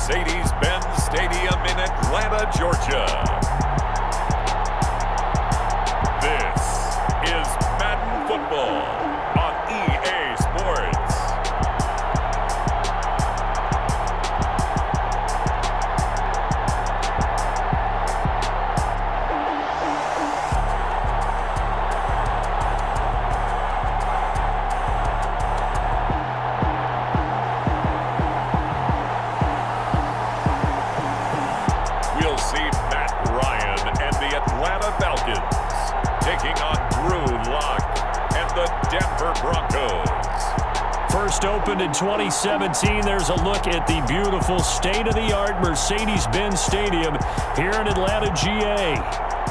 Mercedes-Benz Stadium in Atlanta, Georgia. This is Madden Football on EA Sports. We'll see Matt Ryan and the Atlanta Falcons taking on Glock and the Denver Broncos. First opened in 2017, there's a look at the beautiful state-of-the-art Mercedes-Benz Stadium here in Atlanta, GA.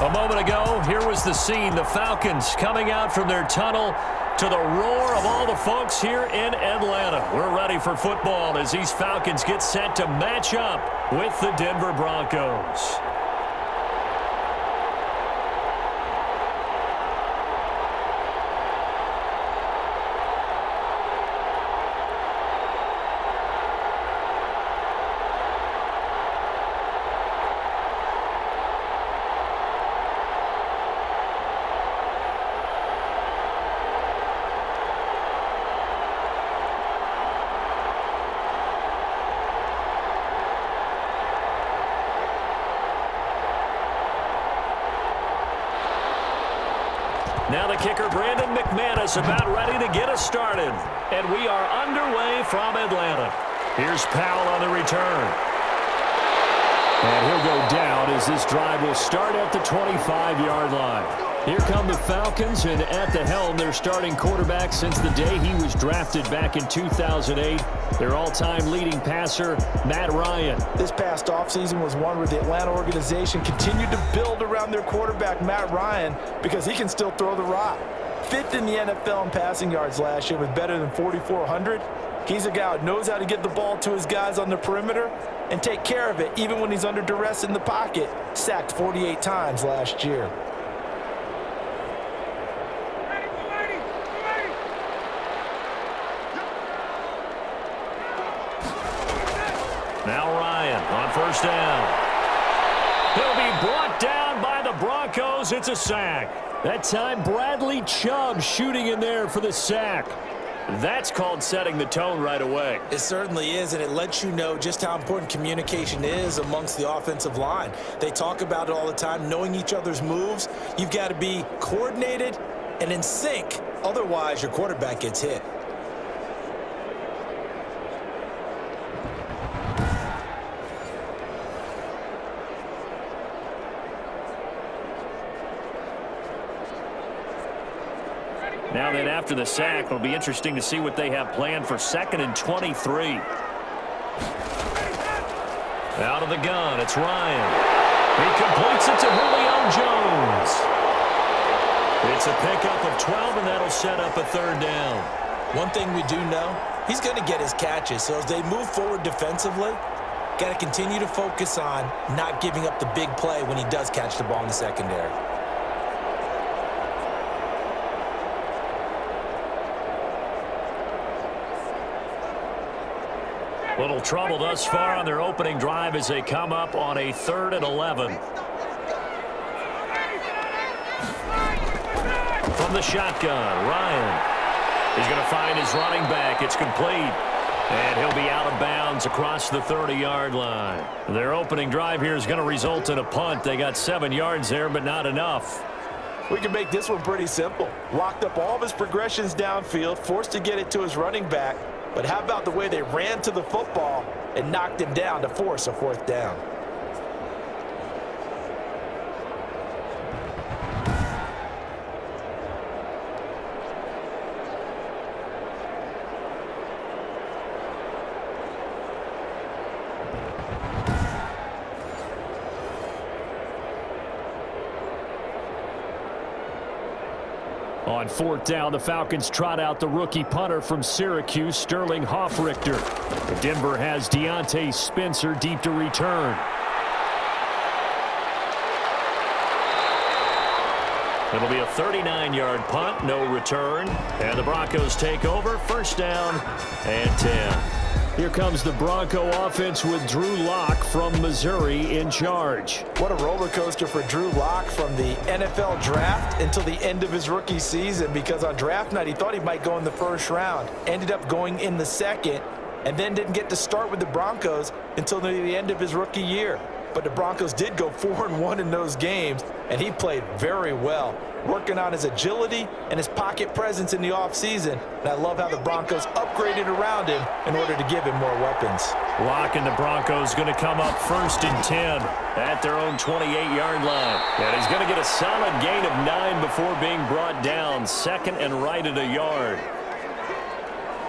A moment ago, here was the scene. The Falcons coming out from their tunnel to the roar of all the folks here in Atlanta. We're ready for football as these Falcons get set to match up with the Denver Broncos. Now the kicker, Brandon McManus, about ready to get us started. And we are underway from Atlanta. Here's Powell on the return. And he'll go down as this drive will start at the 25-yard line. Here come the Falcons, and at the helm, their starting quarterback since the day he was drafted back in 2008. Their all-time leading passer, Matt Ryan. This past offseason was one where the Atlanta organization continued to build around their quarterback, Matt Ryan, because he can still throw the rock. Fifth in the NFL in passing yards last year with better than 4,400. He's a guy who knows how to get the ball to his guys on the perimeter and take care of it even when he's under duress in the pocket. Sacked 48 times last year. Now Ryan on first down. He'll be brought down by the Broncos. It's a sack. That time Bradley Chubb shooting in there for the sack. That's called setting the tone right away. It certainly is, and it lets you know just how important communication is amongst the offensive line. They talk about it all the time, knowing each other's moves. You've got to be coordinated and in sync. Otherwise, your quarterback gets hit. Now then, after the sack, it'll be interesting to see what they have planned for 2nd and 23. Out of the gun, it's Ryan. He completes it to Julio Jones. It's a pickup of 12, and that'll set up a 3rd down. One thing we do know, he's going to get his catches. So as they move forward defensively, got to continue to focus on not giving up the big play when he does catch the ball in the secondary. Little trouble thus far on their opening drive as they come up on a 3rd and 11. From the shotgun, Ryan is going to find his running back. It's complete. And he'll be out of bounds across the 30-yard line. Their opening drive here is going to result in a punt. They got 7 yards there, but not enough. We can make this one pretty simple. Locked up all of his progressions downfield, forced to get it to his running back. But how about the way they ran to the football and knocked him down to force a 4th down? On 4th down, the Falcons trot out the rookie punter from Syracuse, Sterling Hoffrichter. Denver has Deontay Spencer deep to return. It'll be a 39-yard punt, no return. And the Broncos take over, 1st down and 10. Here comes the Bronco offense with Drew Lock from Missouri in charge. What a roller coaster for Drew Lock from the NFL draft until the end of his rookie season, because on draft night he thought he might go in the first round, ended up going in the second, and then didn't get to start with the Broncos until near the end of his rookie year. But the Broncos did go 4-1 in those games, and he played very well, working on his agility and his pocket presence in the offseason. And I love how the Broncos upgraded around him in order to give him more weapons. Lock and the Broncos going to come up 1st and 10 at their own 28-yard line. And he's going to get a solid gain of 9 before being brought down, 2nd and right at a yard.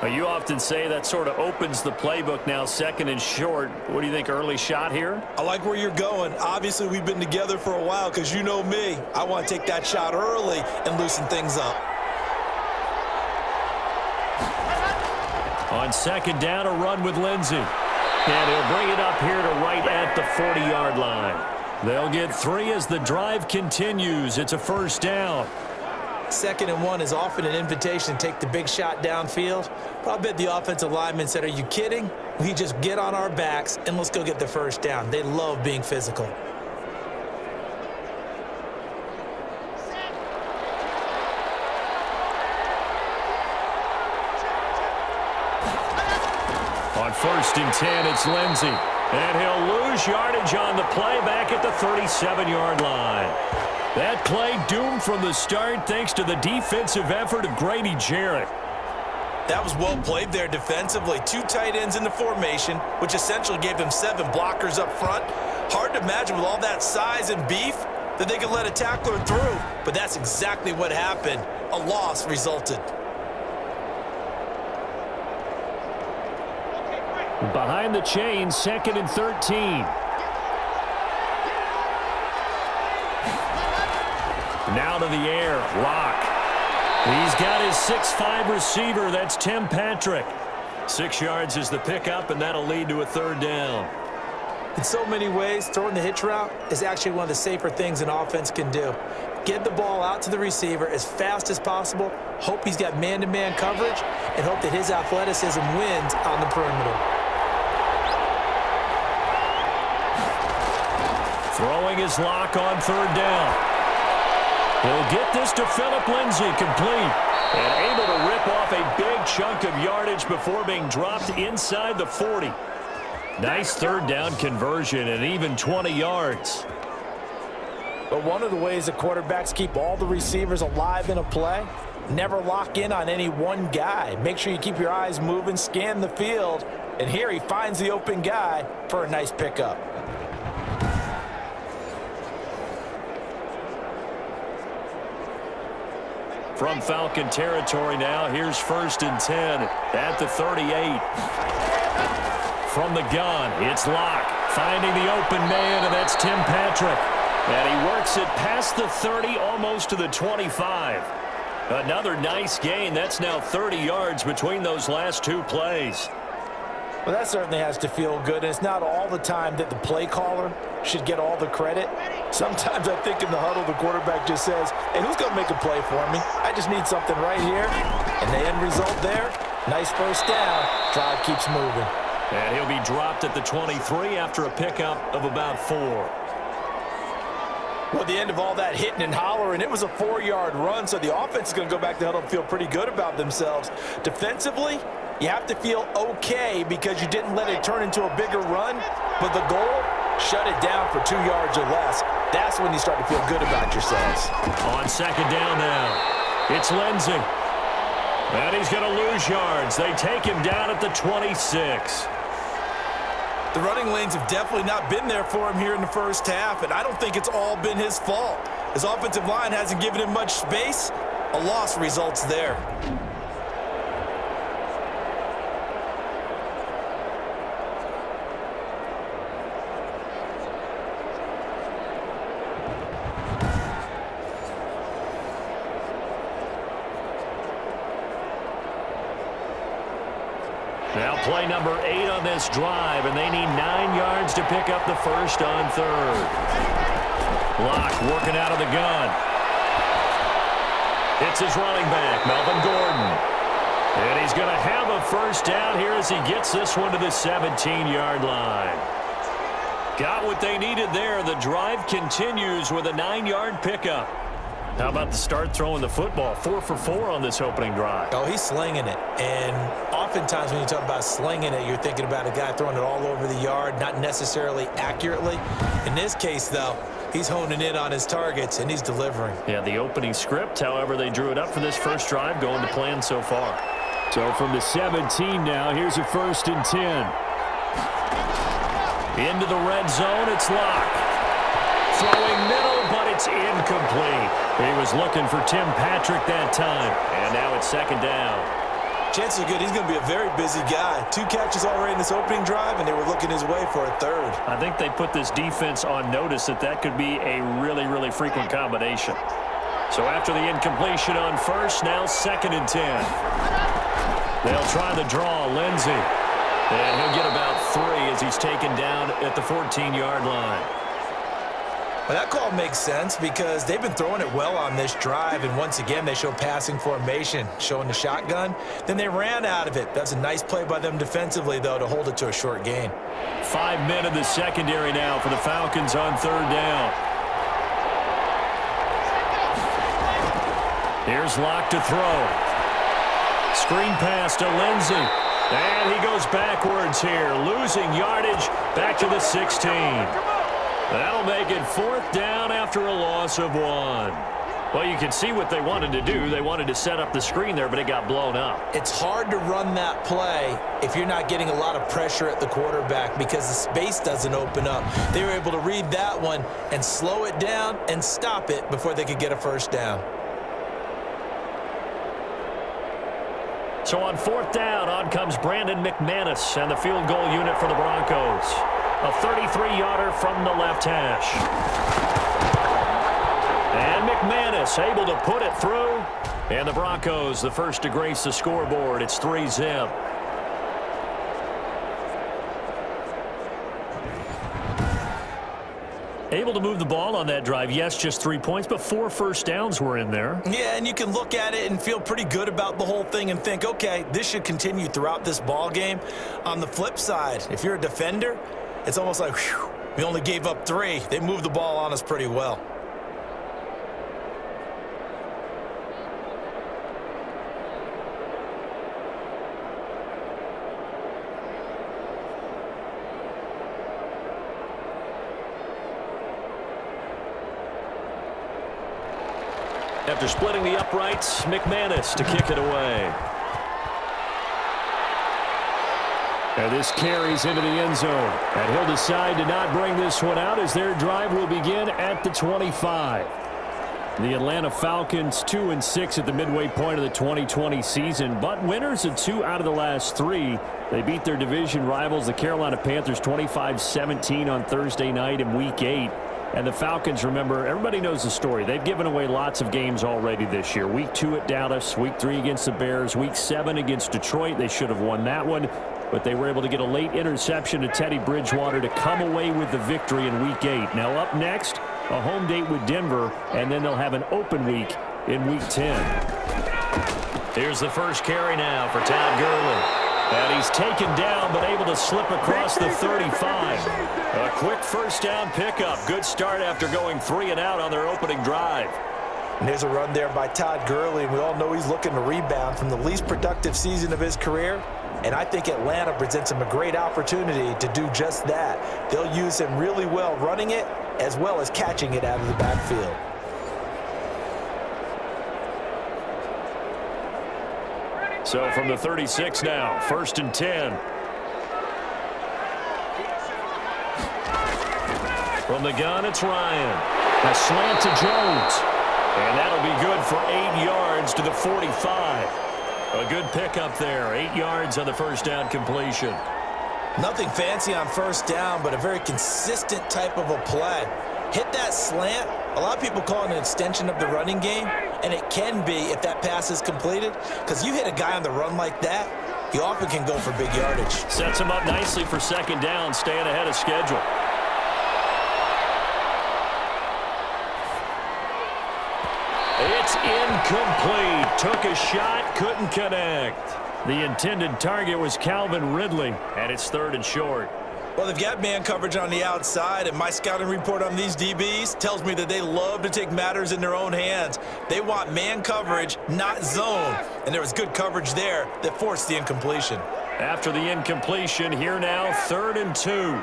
Well, you often say that sort of opens the playbook now, 2nd and short. What do you think, early shot here? I like where you're going. Obviously, we've been together for a while because you know me. I want to take that shot early and loosen things up. On 2nd down, a run with Lindsey. And he'll bring it up here to right at the 40-yard line. They'll get 3 as the drive continues. It's a 1st down. 2nd and 1 is often an invitation to take the big shot downfield. But I bet the offensive lineman said, are you kidding? We just get on our backs and let's go get the 1st down. They love being physical. On 1st and 10, it's Lindsey. And he'll lose yardage on the play back at the 37-yard line. That play doomed from the start thanks to the defensive effort of Grady Jarrett. That was well played there defensively. 2 tight ends in the formation, which essentially gave them 7 blockers up front. Hard to imagine with all that size and beef that they could let a tackler through, but that's exactly what happened. A loss resulted. Behind the chain, 2nd and 13. Now to the air, Lock. He's got his 6'5" receiver. That's Tim Patrick. 6 yards is the pickup, and that'll lead to a 3rd down. In so many ways, throwing the hitch route is actually one of the safer things an offense can do. Get the ball out to the receiver as fast as possible, hope he's got man-to-man coverage, and hope that his athleticism wins on the perimeter. Throwing his Lock on 3rd down. He'll get this to Phillip Lindsay, complete, and able to rip off a big chunk of yardage before being dropped inside the 40. Nice 3rd down conversion and even 20 yards. But one of the ways the quarterbacks keep all the receivers alive in a play, never lock in on any one guy. Make sure you keep your eyes moving, scan the field, and here he finds the open guy for a nice pickup. From Falcon territory now, here's 1st and 10 at the 38. From the gun, it's Lock, finding the open man, and that's Tim Patrick. And he works it past the 30, almost to the 25. Another nice gain. That's now 30 yards between those last 2 plays. Well, that certainly has to feel good, and it's not all the time that the play caller should get all the credit. Sometimes I think in the huddle the quarterback just says, hey, who's going to make a play for me? I just need something right here. And the end result there, nice 1st down. Drive keeps moving. And he'll be dropped at the 23 after a pickup of about 4. Well, the end of all that hitting and hollering, it was a 4-yard run, so the offense is going to go back to the huddle and feel pretty good about themselves. Defensively, you have to feel okay because you didn't let it turn into a bigger run, but the goal, shut it down for 2 yards or less. That's when you start to feel good about yourselves. On 2nd down now, it's Lindsey. And he's going to lose yards. They take him down at the 26. The running lanes have definitely not been there for him here in the first half, and I don't think it's all been his fault. His offensive line hasn't given him much space. A loss results there. Now play number 8 on this drive, and they need 9 yards to pick up the 1st on 3rd. Lock working out of the gun. It's his running back, Melvin Gordon. And he's going to have a first down here as he gets this one to the 17-yard line. Got what they needed there. The drive continues with a 9-yard pickup. How about the start throwing the football? 4 for 4 on this opening drive. Oh, he's slinging it. And oftentimes when you talk about slinging it, you're thinking about a guy throwing it all over the yard, not necessarily accurately. In this case, though, he's honing in on his targets, and he's delivering. Yeah, the opening script, however, they drew it up for this first drive, going to plan so far. So from the 17 now, here's a 1st and 10. Into the red zone, it's Locke. Throwing middle, but it's incomplete. He was looking for Tim Patrick that time, and now it's 2nd down. Chances are good he's going to be a very busy guy. 2 catches already in this opening drive, and they were looking his way for a 3rd. I think they put this defense on notice that could be a really, really frequent combination. So after the incompletion on 1st, now 2nd and 10. They'll try the draw, Lindsey. And he'll get about 3 as he's taken down at the 14-yard line. Well, that call makes sense because they've been throwing it well on this drive, and once again they show passing formation, showing the shotgun. Then they ran out of it. That's a nice play by them defensively, though, to hold it to a short gain. 5 men in the secondary now for the Falcons on 3rd down. Here's Locke to throw. Screen pass to Lindsey. And he goes backwards here, losing yardage back to the 16. That'll make it 4th down after a loss of 1. Well, you can see what they wanted to do. They wanted to set up the screen there, but it got blown up. It's hard to run that play if you're not getting a lot of pressure at the quarterback because the space doesn't open up. They were able to read that one and slow it down and stop it before they could get a 1st down. So on 4th down, on comes Brandon McManus and the field goal unit for the Broncos. A 33-yarder from the left hash. And McManus able to put it through. And the Broncos, the first to grace the scoreboard. It's 3-zip. Able to move the ball on that drive. Yes, just 3 points, but 4 first downs were in there. Yeah, and you can look at it and feel pretty good about the whole thing and think, okay, this should continue throughout this ball game. On the flip side, if you're a defender, it's almost like, whew, we only gave up 3. They moved the ball on us pretty well. After splitting the uprights, McManus to kick it away. And this carries into the end zone. And he'll decide to not bring this one out as their drive will begin at the 25. The Atlanta Falcons 2-6 at the midway point of the 2020 season, but winners of 2 out of the last 3. They beat their division rivals, the Carolina Panthers, 25-17 on Thursday night in Week 8. And the Falcons, remember, everybody knows the story. They've given away lots of games already this year. Week 2 at Dallas, Week 3 against the Bears, Week 7 against Detroit. They should have won that one, but they were able to get a late interception to Teddy Bridgewater to come away with the victory in Week 8. Now up next, a home date with Denver, and then they'll have an open week in Week 10. Here's the first carry now for Todd Gurley. And he's taken down, but able to slip across the 35. A quick first down pickup. Good start after going 3 and out on their opening drive. And there's a run there by Todd Gurley, and we all know he's looking to rebound from the least productive season of his career. And I think Atlanta presents him a great opportunity to do just that. They'll use him really well running it as well as catching it out of the backfield. So from the 36 now, 1st and 10. From the gun, it's Ryan. A slant to Jones. And that'll be good for 8 yards to the 45. A good pickup there. 8 yards on the first down completion. Nothing fancy on first down, but a very consistent type of a play. Hit that slant. A lot of people call it an extension of the running game, and it can be if that pass is completed, because you hit a guy on the run like that, he often can go for big yardage. Sets him up nicely for 2nd down, staying ahead of schedule. It's Incomplete. Took a shot, couldn't connect. The intended target was Calvin Ridley, and it's 3rd and short. Well, they've got man coverage on the outside, and my scouting report on these DBs tells me that they love to take matters in their own hands. They want man coverage, not zone, and there was good coverage there that forced the incompletion. After the incompletion, here now, 3rd and 2.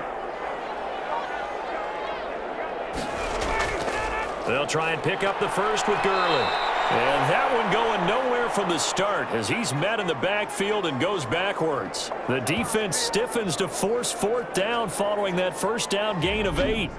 They'll try and pick up the first with Gurley. And that one going nowhere from the start as he's met in the backfield and goes backwards. The defense stiffens to force 4th down following that first down gain of 8.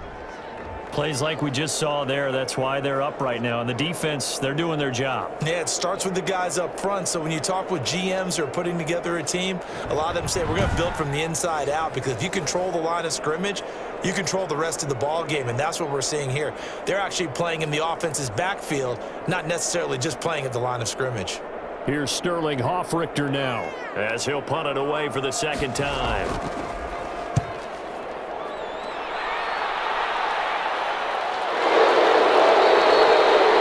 Plays like we just saw there. That's why they're up right now. And the defense, they're doing their job. Yeah, it starts with the guys up front. So when you talk with GMs who are putting together a team, a lot of them say we're going to build from the inside out, because if you control the line of scrimmage, you control the rest of the ball game, and that's what we're seeing here. They're actually playing in the offense's backfield, not necessarily just playing at the line of scrimmage. Here's Sterling Hoffrichter now as he'll punt it away for the 2nd time.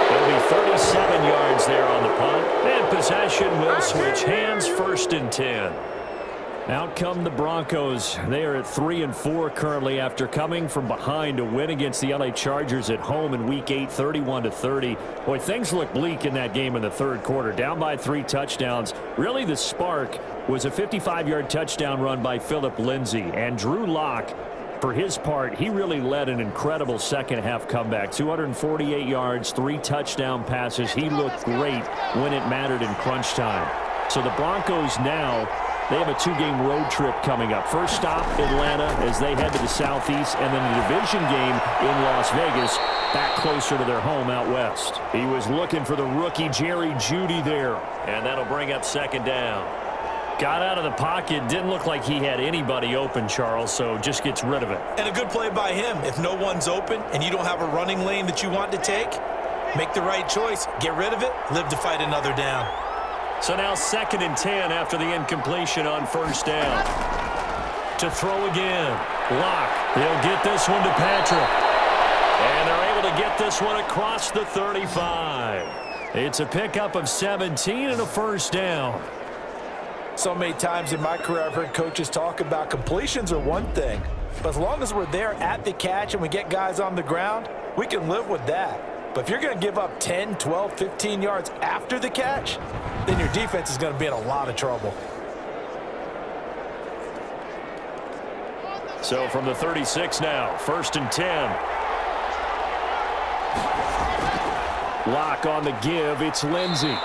There'll be 37 yards there on the punt, and possession will switch hands. 1st and 10. Out come the Broncos. They are at 3-4 currently after coming from behind to win against the LA Chargers at home in Week 8, 31-30. Boy, things look bleak in that game in the 3rd quarter. Down by 3 touchdowns. Really, the spark was a 55-yard touchdown run by Phillip Lindsay. And Drew Lock, for his part, he really led an incredible second-half comeback. 248 yards, 3 touchdown passes. He looked great when it mattered in crunch time. So the Broncos now, they have a 2-game road trip coming up. First stop, Atlanta, as they head to the southeast, and then a division game in Las Vegas, back closer to their home out west. He was looking for the rookie Jerry Jeudy there, and that'll bring up 2nd down. Got out of the pocket, didn't look like he had anybody open, Charles, so just gets rid of it. And a good play by him. If no one's open and you don't have a running lane that you want to take, make the right choice, get rid of it, live to fight another down. So now 2nd and 10 after the incompletion on 1st down. To throw again. Lock. He'll get this one to Patrick. And they're able to get this one across the 35. It's a pickup of 17 and a 1st down. So many times in my career I've heard coaches talk about completions are one thing, but as long as we're there at the catch and we get guys on the ground, we can live with that. But if you're going to give up 10, 12, 15 yards after the catch, then your defense is going to be in a lot of trouble. So from the 36 now, 1st and 10. Lock on the give. It's Lindsay.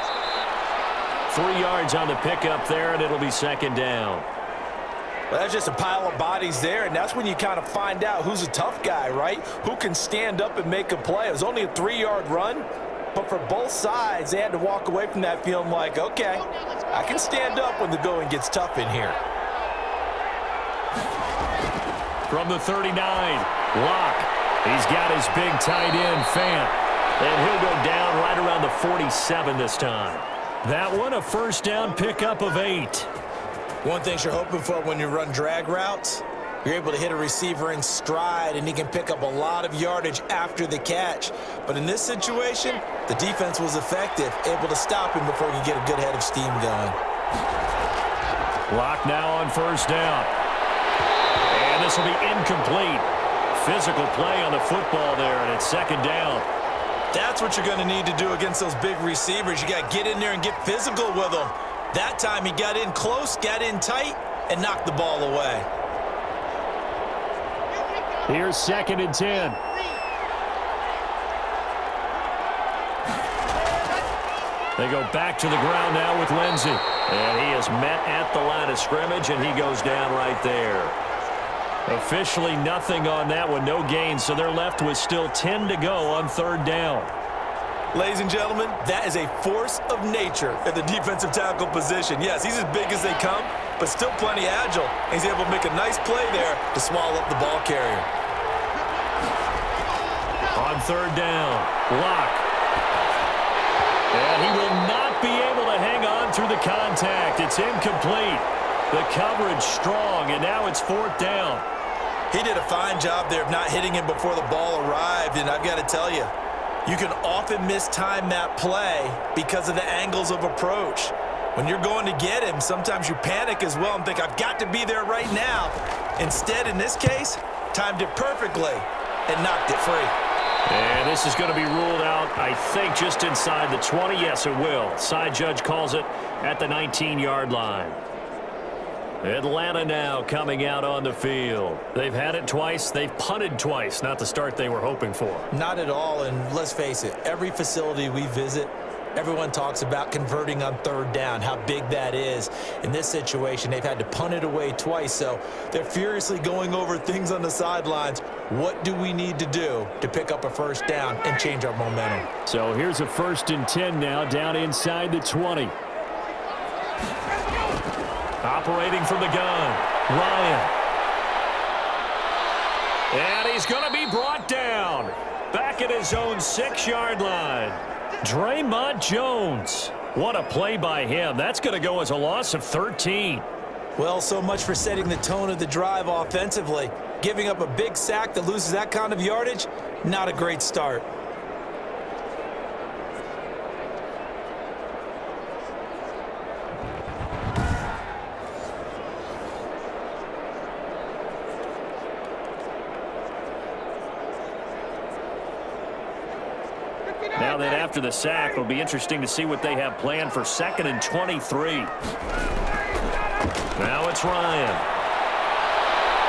3 yards on the pickup there, and it'll be 2nd down. Well, that's just a pile of bodies there, and that's when you kind of find out who's a tough guy, right? Who can stand up and make a play. It was only a 3-yard run, but for both sides, they had to walk away from that feeling like, okay, I can stand up when the going gets tough in here. From the 39, Lock. He's got his big tight end, Fant. And he'll go down right around the 47 this time. That one, a 1st down pickup of 8. One thing you're hoping for when you run drag routes, you're able to hit a receiver in stride, and he can pick up a lot of yardage after the catch. But in this situation, the defense was effective, able to stop him before he could get a good head of steam going. Lock now on 1st down. And this will be incomplete. Physical play on the football there, and it's 2nd down. That's what you're going to need to do against those big receivers. You got to get in there and get physical with them. That time he got in close, got in tight, and knocked the ball away. Here's 2nd and 10. They go back to the ground now with Lindsay. And he is met at the line of scrimmage, and he goes down right there. Officially nothing on that one, no gain, so they're left with still 10 to go on 3rd down. Ladies and gentlemen, that is a force of nature at the defensive tackle position. Yes, he's as big as they come, but still plenty agile. He's able to make a nice play there to swallow up the ball carrier. On 3rd down, Lock. And he will not be able to hang on through the contact. It's incomplete. The coverage strong, and now it's 4th down. He did a fine job there of not hitting him before the ball arrived, and I've got to tell you, You can often mistime that play because of the angles of approach. When you're going to get him, sometimes you panic as well and think, I've got to be there right now. Instead, in this case, timed it perfectly and knocked it free. And this is going to be ruled out, I think, just inside the 20. Yes, it will. Side judge calls it at the 19-yard line. Atlanta now coming out on the field. They've had it twice. They've punted twice. Not the start they were hoping for. Not at all, and let's face it, every facility we visit, everyone talks about converting on third down, how big that is. In this situation, they've had to punt it away twice, so they're furiously going over things on the sidelines. What do we need to do to pick up a first down and change our momentum? So here's a 1st and 10 now, down inside the 20. Operating from the gun, Ryan. And he's going to be brought down. Back at his own 6-yard line. Draymond Jones. What a play by him. That's going to go as a loss of 13. Well, so much for setting the tone of the drive offensively. Giving up a big sack that loses that kind of yardage, not a great start. Now that after the sack, it'll be interesting to see what they have planned for 2nd and 23. Now it's Ryan.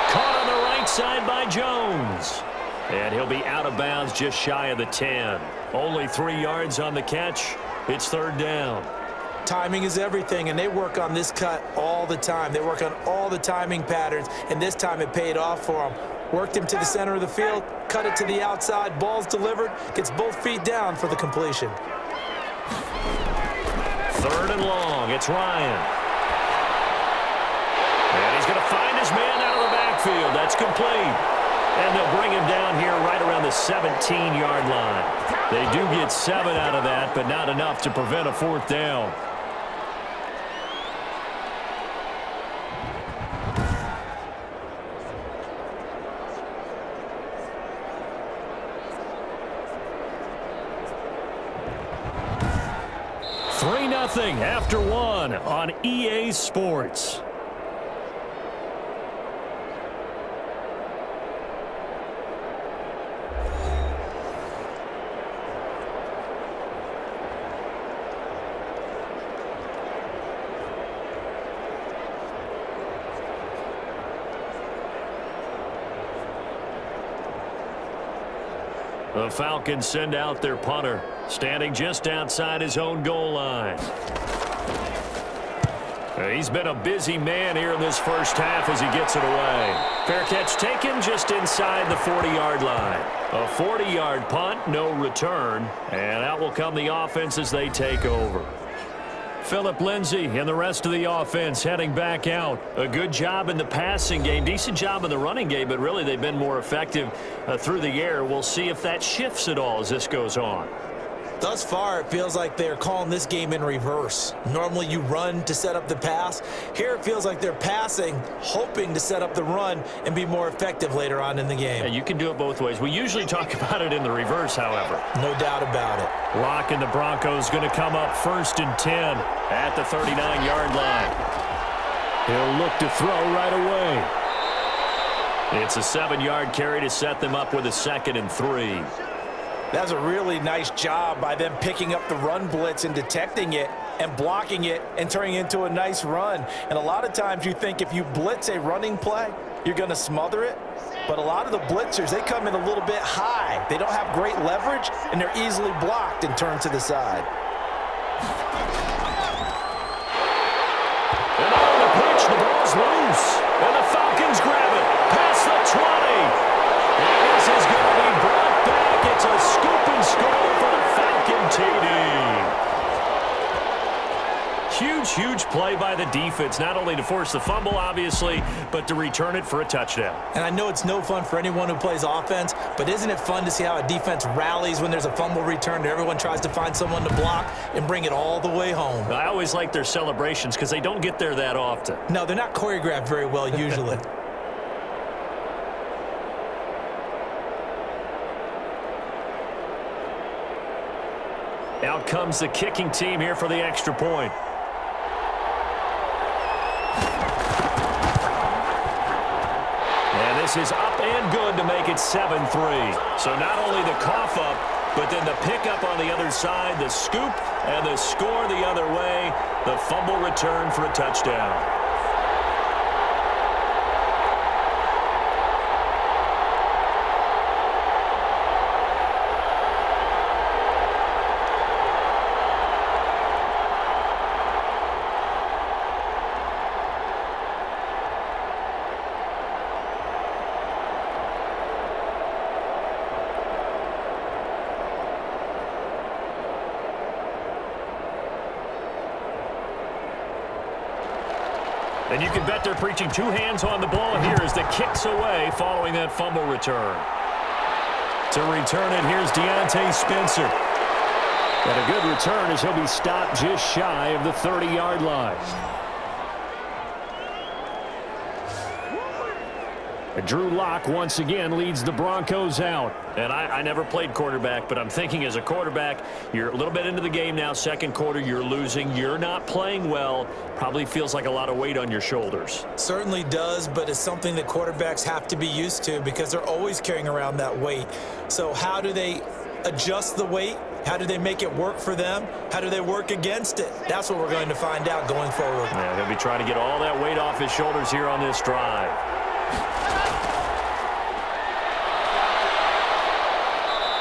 Caught on the right side by Jones. And he'll be out of bounds just shy of the 10. Only 3 yards on the catch. It's 3rd down. Timing is everything, and they work on this cut all the time. They work on all the timing patterns, and this time it paid off for them. Worked him to the center of the field, cut it to the outside, ball's delivered, gets both feet down for the completion. 3rd and long, it's Ryan. And he's going to find his man out of the backfield. That's complete. And they'll bring him down here right around the 17-yard line. They do get 7 out of that, but not enough to prevent a 4th down. After 1 on EA Sports. The Falcons send out their punter, standing just outside his own goal line. He's been a busy man here in this first half as he gets it away. Fair catch taken just inside the 40-yard line. A 40-yard punt, no return, and out will come the offense as they take over. Phillip Lindsay and the rest of the offense heading back out. A good job in the passing game, decent job in the running game, but really they've been more effective through the air. We'll see if that shifts at all as this goes on. Thus far, it feels like they're calling this game in reverse. Normally you run to set up the pass. Here it feels like they're passing, hoping to set up the run and be more effective later on in the game. Yeah, you can do it both ways. We usually talk about it in the reverse, however. No doubt about it. Glock and the Broncos going to come up 1st and 10 at the 39-yard line. He'll look to throw right away. It's a 7-yard carry to set them up with a 2nd and 3. That's a really nice job by them picking up the run blitz and detecting it and blocking it and turning it into a nice run. And a lot of times you think if you blitz a running play, you're going to smother it. But a lot of the blitzers, they come in a little bit high. They don't have great leverage, and they're easily blocked and turned to the side. And on the pitch, the ball's loose. And the Falcons grab it past the 20. And this is going to be brought back. It's a scoop and score for the Falcon TD. Huge play by the defense, not only to force the fumble, obviously, but to return it for a touchdown. And I know it's no fun for anyone who plays offense, but isn't it fun to see how a defense rallies when there's a fumble return and everyone tries to find someone to block and bring it all the way home? I always like their celebrations because they don't get there that often. No, they're not choreographed very well usually. out comes the kicking team here for the extra point. And this is up and good to make it 7-3. So not only the cough up, but then the pickup on the other side, the scoop, and the score the other way, the fumble return for a touchdown. And you can bet they're preaching two hands on the ball here as the kick's away following that fumble return. To return it, here's Deontay Spencer. And a good return as he'll be stopped just shy of the 30-yard line. Drew Lock once again leads the Broncos out. And I never played quarterback, but I'm thinking as a quarterback, you're a little bit into the game now. Second quarter, you're losing. You're not playing well. Probably feels like a lot of weight on your shoulders. Certainly does, but it's something that quarterbacks have to be used to because they're always carrying around that weight. So how do they adjust the weight? How do they make it work for them? How do they work against it? That's what we're going to find out going forward. Yeah, he'll be trying to get all that weight off his shoulders here on this drive.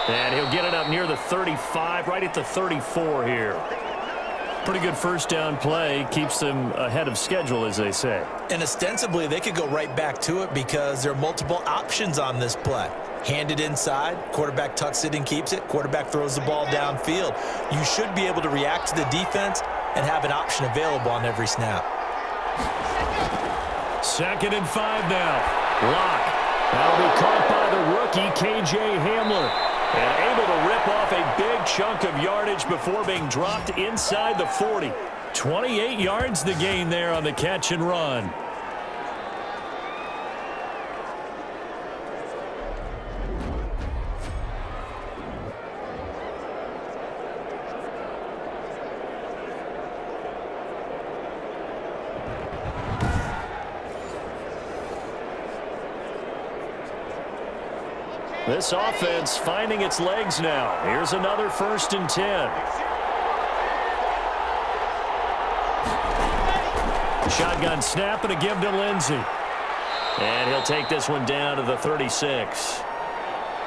And he'll get it up near the 35, right at the 34 here. Pretty good first down play. Keeps them ahead of schedule, as they say. And ostensibly, they could go right back to it because there are multiple options on this play. Hand it inside, quarterback tucks it and keeps it, quarterback throws the ball downfield. You should be able to react to the defense and have an option available on every snap. 2nd and 5 now. Lock. That'll be caught by the rookie, K.J. Hamler. And able to rip off a big chunk of yardage before being dropped inside the 40. 28 yards the gain there on the catch and run. This offense finding its legs now. Here's another 1st and 10. Shotgun snap and a give to Lindsey. And he'll take this one down to the 36.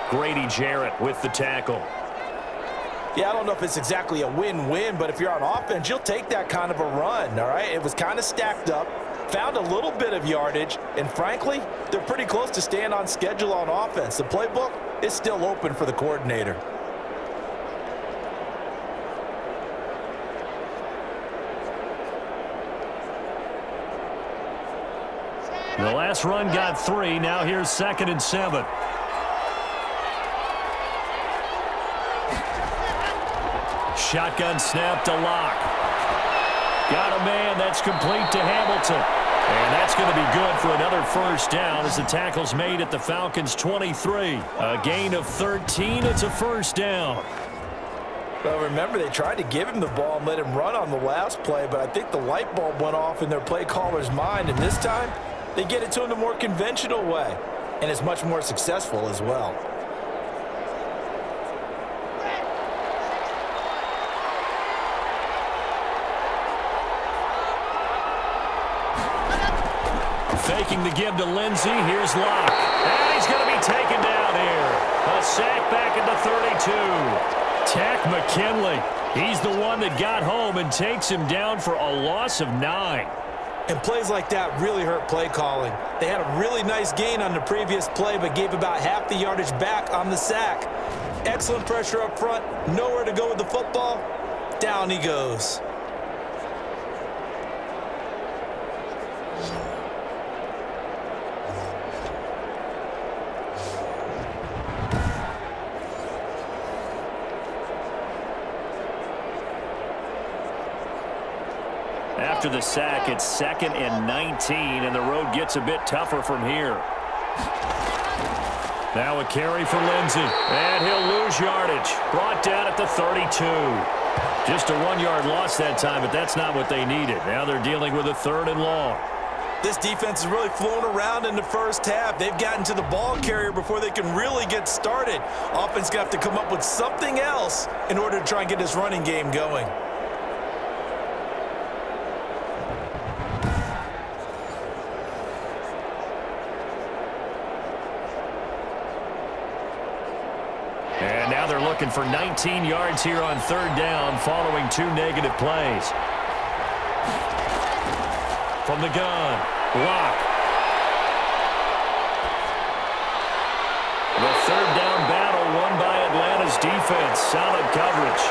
Grady Jarrett with the tackle. Yeah, I don't know if it's exactly a win-win, but if you're on offense, you'll take that kind of a run, all right? It was kind of stacked up, found a little bit of yardage, and frankly, they're pretty close to staying on schedule on offense. The playbook is still open for the coordinator. The last run got 3. Now here's 2nd and 7. Shotgun snap to Lock. Got a man. That's complete to Hamilton. And that's going to be good for another 1st down as the tackle's made at the Falcons' 23. A gain of 13. It's a 1st down. Well, remember, they tried to give him the ball and let him run on the last play, but I think the light bulb went off in their play caller's mind, and this time they get it to him the more conventional way, and it's much more successful as well. Faking the give to Lindsey. Here's Lock. And he's going to be taken down here. A sack back at the 32. Tack McKinley. He's the one that got home and takes him down for a loss of 9. And plays like that really hurt play calling. They had a really nice gain on the previous play, but gave about half the yardage back on the sack. Excellent pressure up front. Nowhere to go with the football. Down he goes. After the sack, it's 2nd and 19, and the road gets a bit tougher from here. Now a carry for Lindsey. And he'll lose yardage. Brought down at the 32. Just a 1-yard loss that time, but that's not what they needed. Now they're dealing with a 3rd and long. This defense is really flown around in the first half. They've gotten to the ball carrier before they can really get started. Offense going to have to come up with something else in order to try and get this running game going. And now they're looking for 19 yards here on 3rd down following 2 negative plays. From the gun, Glock. The 3rd down battle won by Atlanta's defense. Solid coverage.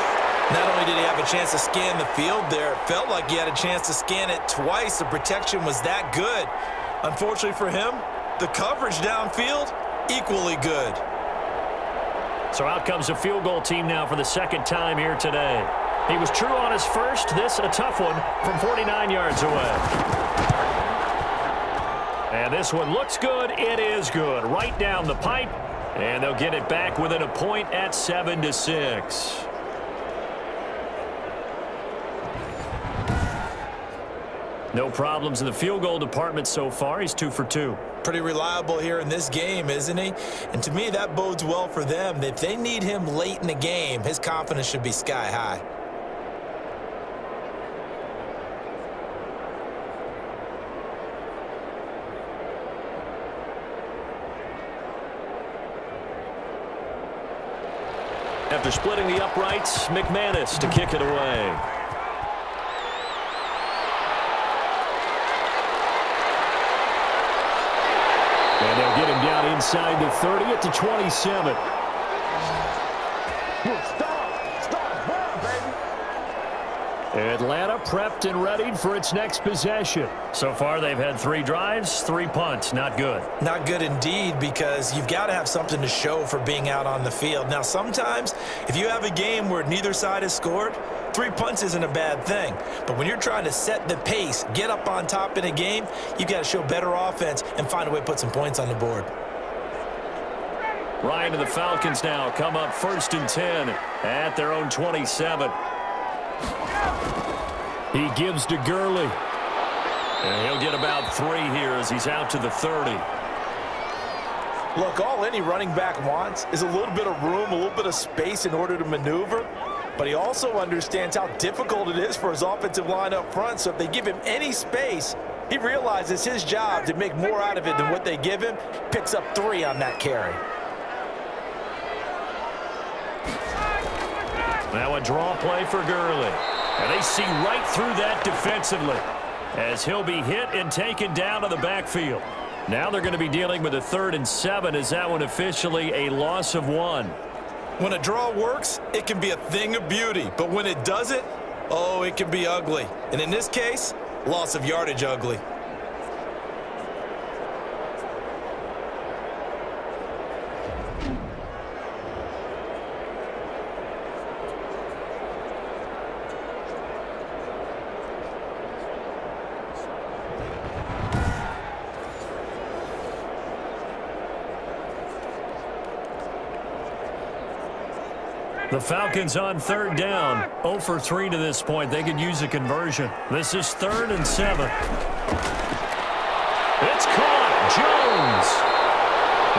Not only did he have a chance to scan the field there, it felt like he had a chance to scan it twice. The protection was that good. Unfortunately for him, the coverage downfield, equally good. So out comes a field goal team now for the 2nd time here today. He was true on his first. This a tough one from 49 yards away. And this one looks good. It is good. Right down the pipe. And they'll get it back within a point at 7-6. No problems in the field goal department so far. He's 2 for 2. Pretty reliable here in this game, isn't he? And to me, that bodes well for them. If they need him late in the game, his confidence should be sky high. After splitting the uprights, McManus to kick it away. And they'll get him down inside the 30 at the 27. Atlanta prepped and readied for its next possession. So far, they've had 3 drives, 3 punts. Not good. Not good indeed, because you've got to have something to show for being out on the field. Now, sometimes, if you have a game where neither side has scored, 3 punts isn't a bad thing. But when you're trying to set the pace, get up on top in a game, you've got to show better offense and find a way to put some points on the board. Ryan and the Falcons now come up 1st and 10 at their own 27. He gives to Gurley. And he'll get about 3 here as he's out to the 30. Look, all any running back wants is a little bit of room, a little bit of space in order to maneuver. But he also understands how difficult it is for his offensive line up front. So if they give him any space, he realizes his job to make more out of it than what they give him. Picks up 3 on that carry. Now a draw play for Gurley. And they see right through that defensively as he'll be hit and taken down to the backfield. Now they're going to be dealing with a 3rd and 7. Is that one officially a loss of 1? When a draw works, it can be a thing of beauty. But when it doesn't, oh, it can be ugly. And in this case, loss of yardage ugly. The Falcons on 3rd down. 0 for 3 to this point. They could use a conversion. This is 3rd and 7. It's caught. Jones.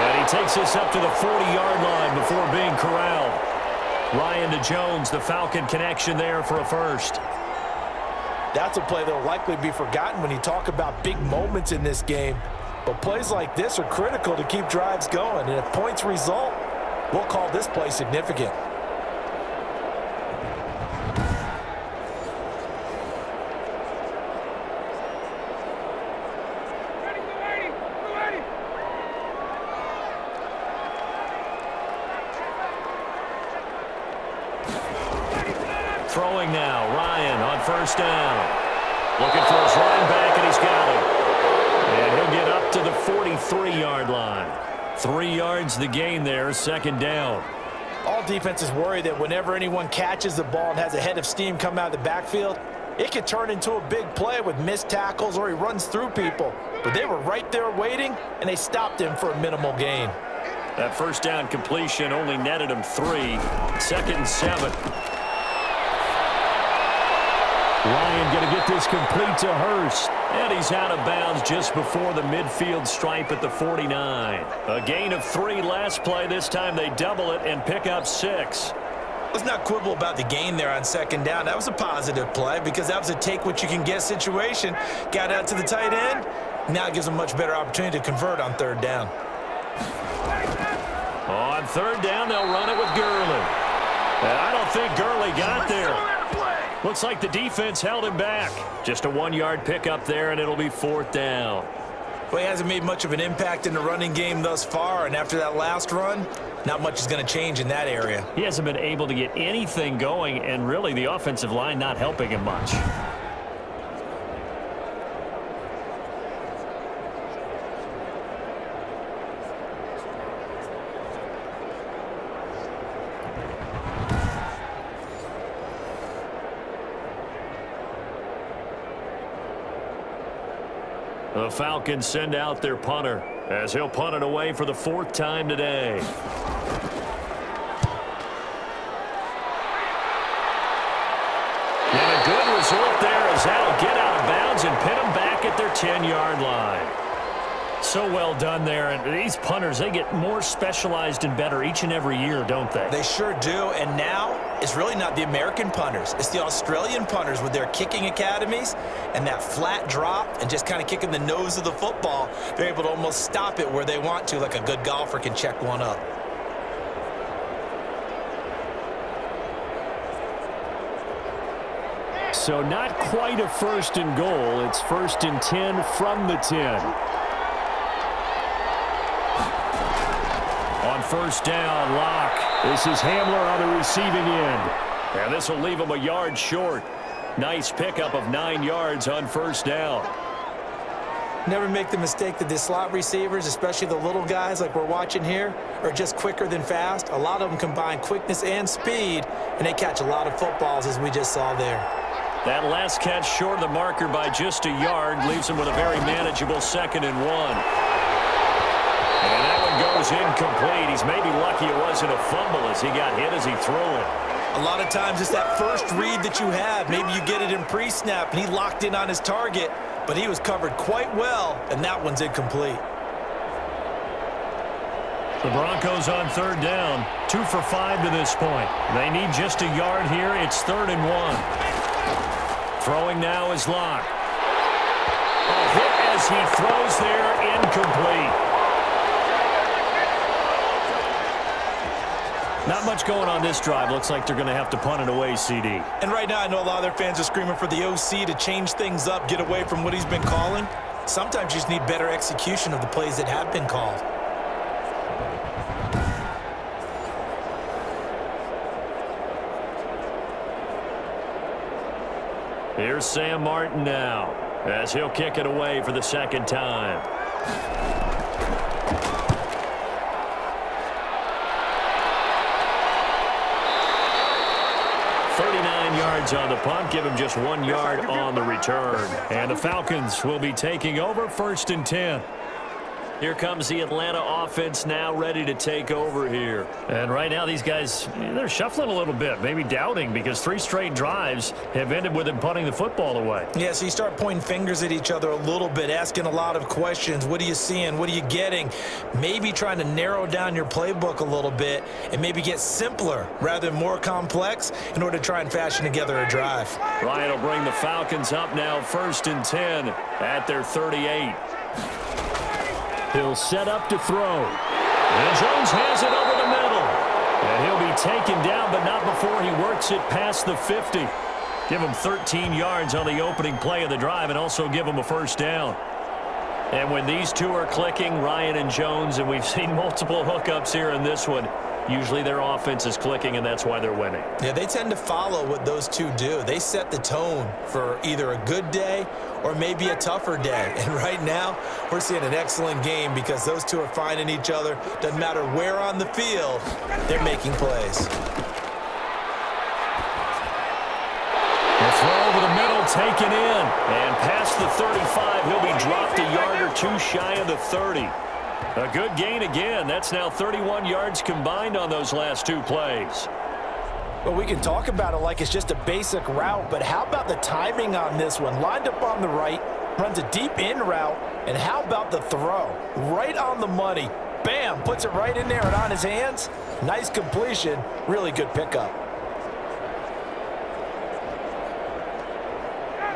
And he takes this up to the 40-yard line before being corralled. Ryan to Jones, the Falcon connection there for a first. That's a play that will likely be forgotten when you talk about big moments in this game. But plays like this are critical to keep drives going. And if points result, we'll call this play significant. Throwing now, Ryan on 1st down. Looking for his running back, and he's got it. And he'll get up to the 43-yard line. 3 yards the gain there, 2nd down. All defenses worry that whenever anyone catches the ball and has a head of steam come out of the backfield, it could turn into a big play with missed tackles or he runs through people. But they were right there waiting, and they stopped him for a minimal gain. That first down completion only netted him 3. 2nd and 7. Ryan going to get this complete to Hurst. And he's out of bounds just before the midfield stripe at the 49. A gain of 3 last play. This time they double it and pick up 6. Let's not quibble about the gain there on 2nd down. That was a positive play because that was a take-what-you-can-get situation. Got out to the tight end. Now it gives them a much better opportunity to convert on 3rd down. On 3rd down, they'll run it with Gurley. And I don't think Gurley got there. Looks like the defense held him back. Just a 1-yard pickup there, and it'll be 4th down. Well, he hasn't made much of an impact in the running game thus far, and after that last run, not much is going to change in that area. He hasn't been able to get anything going, and really the offensive line not helping him much. The Falcons send out their punter as he'll punt it away for the 4th time today. And a good result there as that'll get out of bounds and pin them back at their 10-yard line. So well done there. And these punters, they get more specialized and better each and every year, don't they? They sure do. And now it's really not the American punters. It's the Australian punters with their kicking academies and that flat drop and just kind of kicking the nose of the football. They're able to almost stop it where they want to, like a good golfer can check one up. So not quite a 1st and goal. It's 1st and 10 from the 10. On 1st down, Lock. This is Hamler on the receiving end. And this will leave him a yard short. Nice pickup of 9 yards on 1st down. Never make the mistake that the slot receivers, especially the little guys like we're watching here, are just quicker than fast. A lot of them combine quickness and speed, and they catch a lot of footballs, as we just saw there. That last catch short of the marker by just a yard leaves him with a very manageable 2nd and 1. And that one goes incomplete. He's maybe lucky it wasn't a fumble as he got hit as he threw it. A lot of times it's that first read that you have. Maybe you get it in pre-snap, and he locked in on his target, but he was covered quite well, and that one's incomplete. The Broncos on 3rd down, 2 for 5 to this point. They need just a yard here. It's 3rd and 1. Throwing now is Lock. A hit as he throws there, incomplete. Not much going on this drive. Looks like they're going to have to punt it away, CD. And right now I know a lot of their fans are screaming for the OC to change things up, get away from what he's been calling. Sometimes you just need better execution of the plays that have been called. Here's Sam Martin now as he'll kick it away for the 2nd time. 39 yards on the punt, give him just 1 yard on the return. And the Falcons will be taking over 1st and 10. Here comes the Atlanta offense now ready to take over here. And right now these guys, they're shuffling a little bit, maybe doubting because 3 straight drives have ended with them punting the football away. Yeah, so you start pointing fingers at each other a little bit, asking a lot of questions. What are you seeing? What are you getting? Maybe trying to narrow down your playbook a little bit and maybe get simpler rather than more complex in order to try and fashion together a drive. Ryan will bring the Falcons up now 1st and 10 at their 38. He'll set up to throw. And Jones has it over the middle. And he'll be taken down, but not before he works it past the 50. Give him 13 yards on the opening play of the drive and also give him a 1st down. And when these two are clicking, Ryan and Jones, and we've seen multiple hookups here in this one, usually their offense is clicking, and that's why they're winning. Yeah, they tend to follow what those two do. They set the tone for either a good day or maybe a tougher day. And right now, we're seeing an excellent game because those two are finding each other. Doesn't matter where on the field, they're making plays. The throw over the middle, taken in. And past the 35, he'll be dropped a yard or two shy of the 30. A good gain again. That's now 31 yards combined on those last two plays. Well, we can talk about it like it's just a basic route, but how about the timing on this one? Lined up on the right, runs a deep in route, and how about the throw? Right on the money. Bam, puts it right in there and on his hands. Nice completion, really good pickup.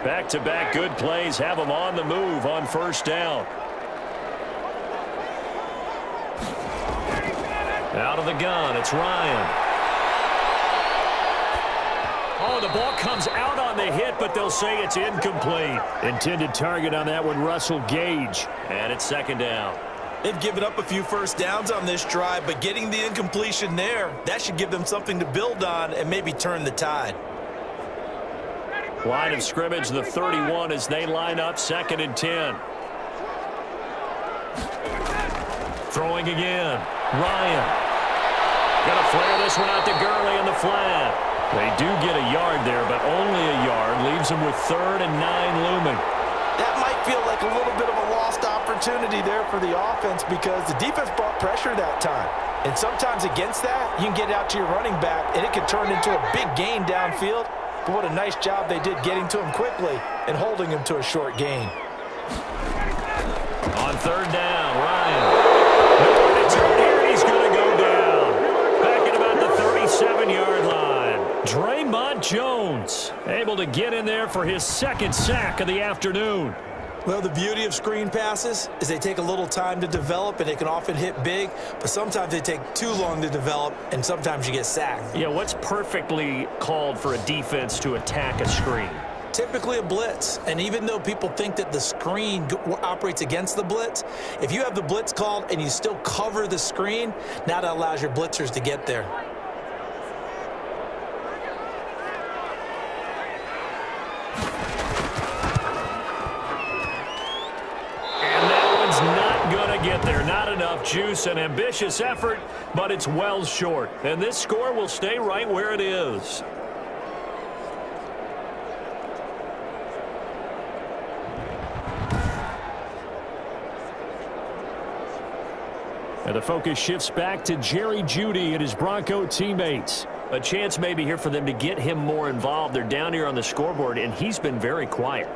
Back-to-back good plays have him on the move on first down. Out of the gun, it's Ryan. Oh, the ball comes out on the hit, but they'll say it's incomplete. Intended target on that one, Russell Gage. And it's second down. They've given up a few first downs on this drive, but getting the incompletion there, that should give them something to build on and maybe turn the tide. Line of scrimmage, the 31 as they line up, 2nd and 10. Throwing again. Ryan. Gonna flare this one out to Gurley in the flat. They do get a yard there, but only a yard. Leaves them with 3rd and 9 looming. That might feel like a little bit of a lost opportunity there for the offense because the defense brought pressure that time. And sometimes against that, you can get out to your running back, and it can turn into a big gain downfield. But what a nice job they did getting to him quickly and holding him to a short gain. On 3rd down, Ryan. No return here, he's going to go down. Back at about the 37-yard line. Draymond Jones able to get in there for his 2nd sack of the afternoon. Well, the beauty of screen passes is they take a little time to develop, and they can often hit big, but sometimes they take too long to develop, and sometimes you get sacked. Yeah, what's perfectly called for a defense to attack a screen? Typically a blitz, and even though people think that the screen operates against the blitz, if you have the blitz called and you still cover the screen, now that allows your blitzers to get there. Get there. Not enough juice. An ambitious effort, but it's well short. And this score will stay right where it is. And the focus shifts back to Jerry Jeudy and his Bronco teammates. A chance maybe here for them to get him more involved. They're down here on the scoreboard, and he's been very quiet.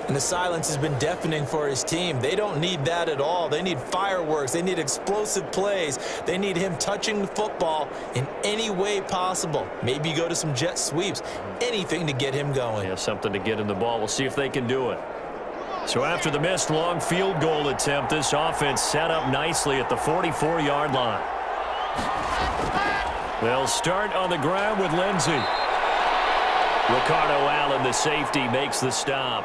And the silence has been deafening for his team. They don't need that at all. They need fireworks. They need explosive plays. They need him touching the football in any way possible. Maybe go to some jet sweeps. Anything to get him going. Yeah, something to get in the ball. We'll see if they can do it. So after the missed long field goal attempt, this offense set up nicely at the 44-yard line. They'll start on the ground with Lindsey. Ricardo Allen, the safety, makes the stop.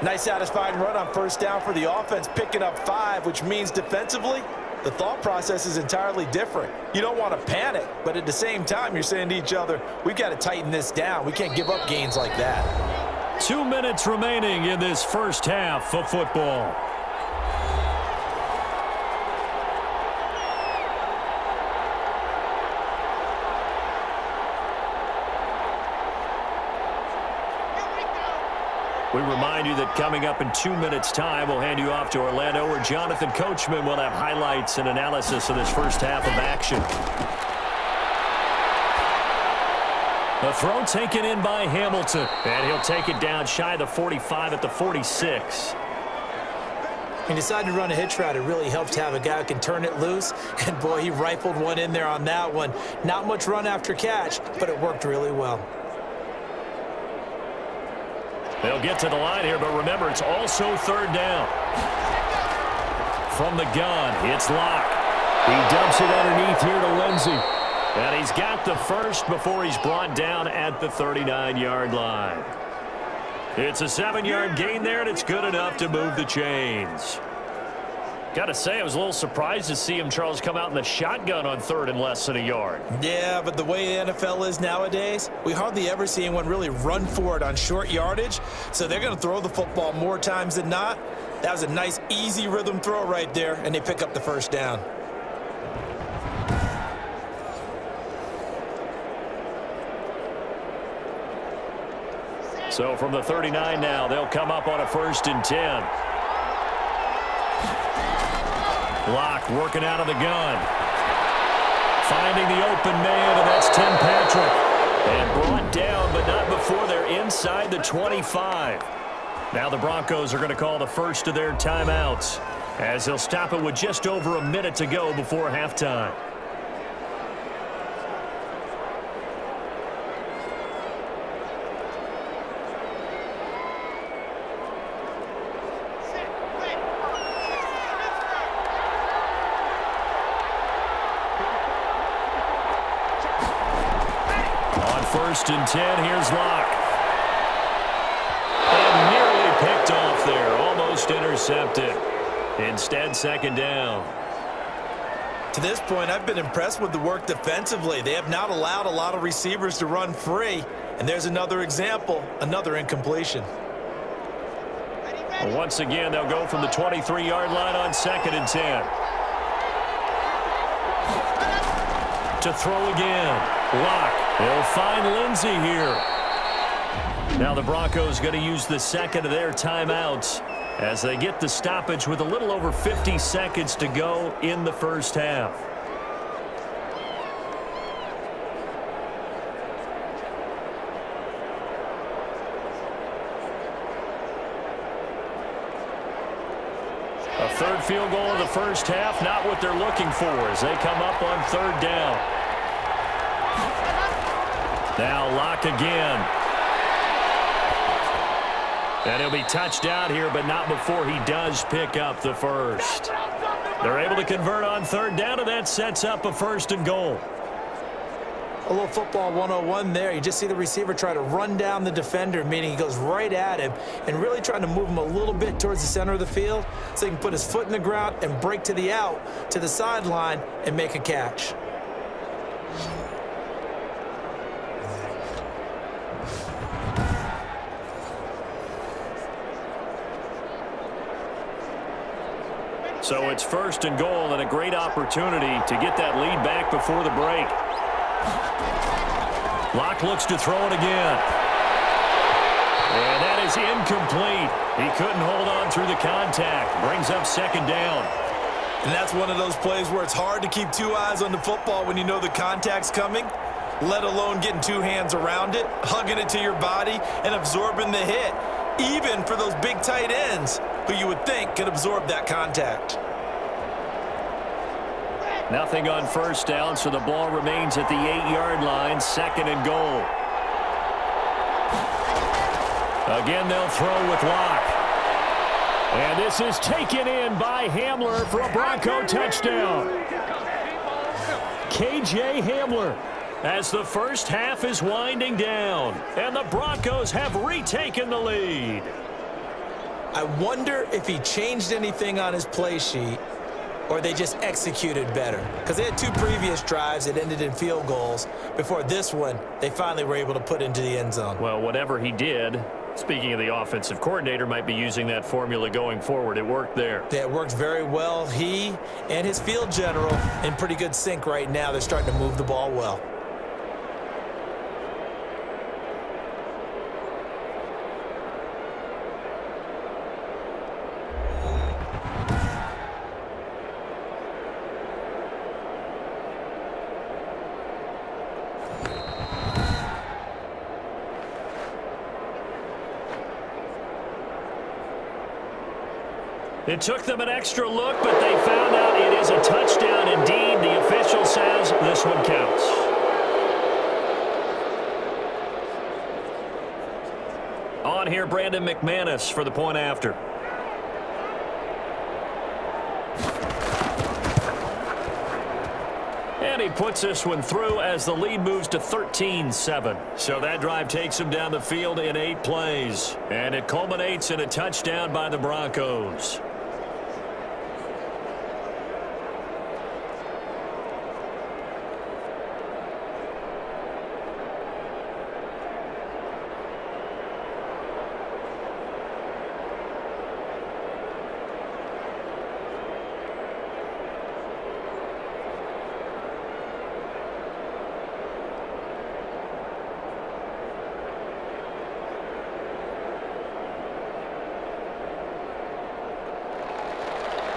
Nice satisfying run on first down for the offense, picking up 5, which means defensively, the thought process is entirely different. You don't want to panic, but at the same time, you're saying to each other, we've got to tighten this down. We can't give up gains like that. 2 minutes remaining in this first half of football. We remind you that coming up in 2 minutes' time, we'll hand you off to Orlando, where Jonathan Coachman will have highlights and analysis of this first half of action. The throw taken in by Hamilton, and he'll take it down shy of the 45 at the 46. He decided to run a hitch route. It really helps to have a guy who can turn it loose, and boy, he rifled one in there on that one. Not much run after catch, but it worked really well. They'll get to the line here, but remember, it's also 3rd down. From the gun, it's Locke. He dumps it underneath here to Lindsey. And he's got the first before he's brought down at the 39-yard line. It's a 7-yard gain there, and it's good enough to move the chains. Got to say, I was a little surprised to see him, Charles, come out in the shotgun on 3rd and less than a yard. Yeah, but the way the NFL is nowadays, we hardly ever see anyone really run for it on short yardage. So they're going to throw the football more times than not. That was a nice, easy rhythm throw right there, and they pick up the first down. So from the 39 now, they'll come up on a 1st and 10. Glock working out of the gun. Finding the open man, and that's Tim Patrick. And brought down, but not before they're inside the 25. Now the Broncos are going to call the first of their timeouts, as they'll stop it with just over a minute to go before halftime. First and 10, here's Locke. And nearly picked off there, almost intercepted. Instead, second down. To this point, I've been impressed with the work defensively. They have not allowed a lot of receivers to run free. And there's another example, another incompletion. Well, once again, they'll go from the 23-yard line on second and 10. To throw again. Locke. They'll find Lindsey here. Now the Broncos going to use the second of their timeouts as they get the stoppage with a little over 50 seconds to go in the first half. A third field goal in the first half, not what they're looking for as they come up on third down. Now Locke again. And he'll be touched out here, but not before he does pick up the first. They're able to convert on third down, and that sets up a first and goal. A little football 101 there. You just see the receiver try to run down the defender, meaning he goes right at him and really trying to move him a little bit towards the center of the field so he can put his foot in the ground and break to the out, to the sideline, and make a catch. So it's first and goal and a great opportunity to get that lead back before the break. Locke looks to throw it again. And that is incomplete. He couldn't hold on through the contact. Brings up second down. And that's one of those plays where it's hard to keep two eyes on the football when you know the contact's coming, let alone getting two hands around it, hugging it to your body, and absorbing the hit, even for those big tight ends who you would think could absorb that contact. Nothing on first down, so the ball remains at the 8-yard line, second and goal. Again, they'll throw with Locke. And this is taken in by Hamler for a Bronco touchdown. KJ Hamler, as the first half is winding down, and the Broncos have retaken the lead. I wonder if he changed anything on his play sheet or they just executed better. Because they had two previous drives that ended in field goals. Before this one, they finally were able to put into the end zone. Well, whatever he did, speaking of the offensive coordinator, might be using that formula going forward. It worked there. Yeah, it worked very well. He and his field general in pretty good sync right now. They're starting to move the ball well. It took them an extra look, but they found out it is a touchdown indeed. The official says this one counts. On here, Brandon McManus for the point after. And he puts this one through as the lead moves to 13-7. So that drive takes him down the field in 8 plays. And it culminates in a touchdown by the Broncos.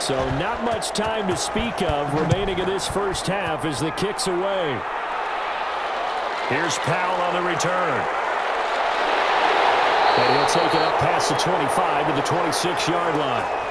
So not much time to speak of remaining in this first half as the kick's away. Here's Powell on the return. And he'll take it up past the 25 to the 26-yard line.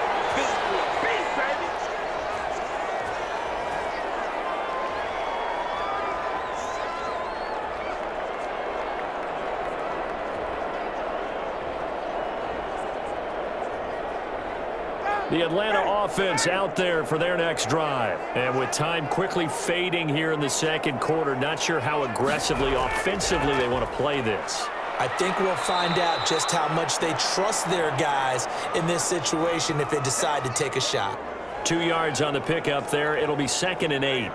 The Atlanta offense out there for their next drive. And with time quickly fading here in the second quarter, not sure how aggressively, offensively they want to play this. I think we'll find out just how much they trust their guys in this situation if they decide to take a shot. 2 yards on the pickup there. It'll be 2nd and 8.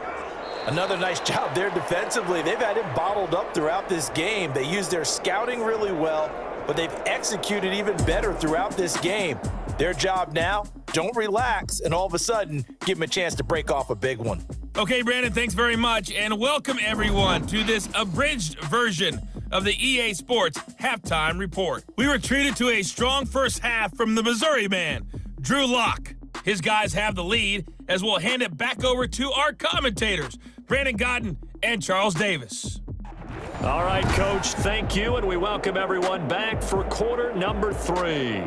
Another nice job there defensively. They've had him bottled up throughout this game. They used their scouting really well, but they've executed even better throughout this game. Their job now, don't relax, and all of a sudden, give them a chance to break off a big one. Okay, Brandon, thanks very much, and welcome everyone to this abridged version of the EA Sports Halftime Report. We were treated to a strong first half from the Missouri man, Drew Lock. His guys have the lead, as we'll hand it back over to our commentators, Brandon Godden and Charles Davis. All right, Coach, thank you, and we welcome everyone back for quarter number 3.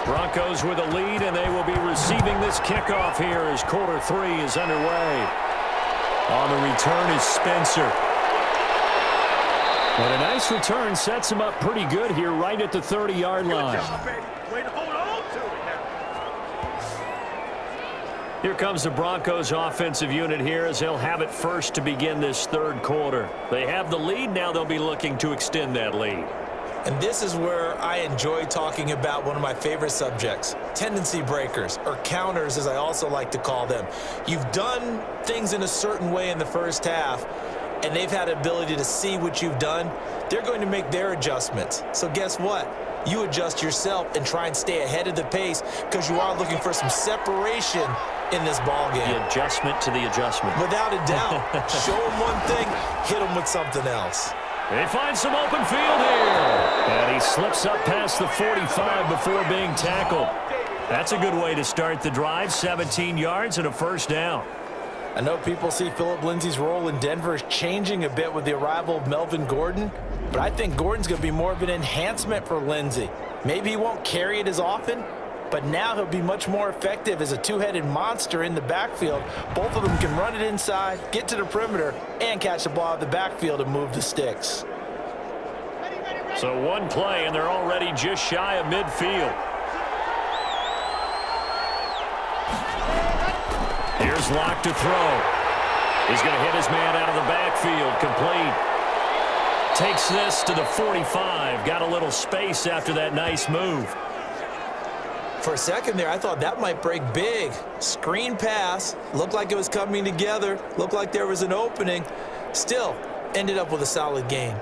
Broncos with a lead, and they will be receiving this kickoff here as quarter 3 is underway. On the return is Spencer. And a nice return sets him up pretty good here right at the 30-yard line. Here comes the Broncos offensive unit here as they'll have it first to begin this third quarter. They have the lead. Now they'll be looking to extend that lead. And this is where I enjoy talking about one of my favorite subjects, tendency breakers, or counters as I also like to call them. You've done things in a certain way in the first half, and they've had the ability to see what you've done. They're going to make their adjustments. So guess what? You adjust yourself and try and stay ahead of the pace because you are looking for some separation in this ball game. The adjustment to the adjustment. Without a doubt. Show them one thing, hit them with something else. They find some open field here. And he slips up past the 45 before being tackled. That's a good way to start the drive. 17 yards and a first down. I know people see Phillip Lindsay's role in Denver changing a bit with the arrival of Melvin Gordon, but I think Gordon's going to be more of an enhancement for Lindsay. Maybe he won't carry it as often, but now he'll be much more effective as a two-headed monster in the backfield. Both of them can run it inside, get to the perimeter, and catch the ball out of the backfield and move the sticks. So one play, and they're already just shy of midfield. Here's Lock to throw. He's going to hit his man out of the backfield, complete. Takes this to the 45. Got a little space after that nice move. For a second there, I thought that might break big. Screen pass. Looked like it was coming together. Looked like there was an opening. Still, ended up with a solid gain.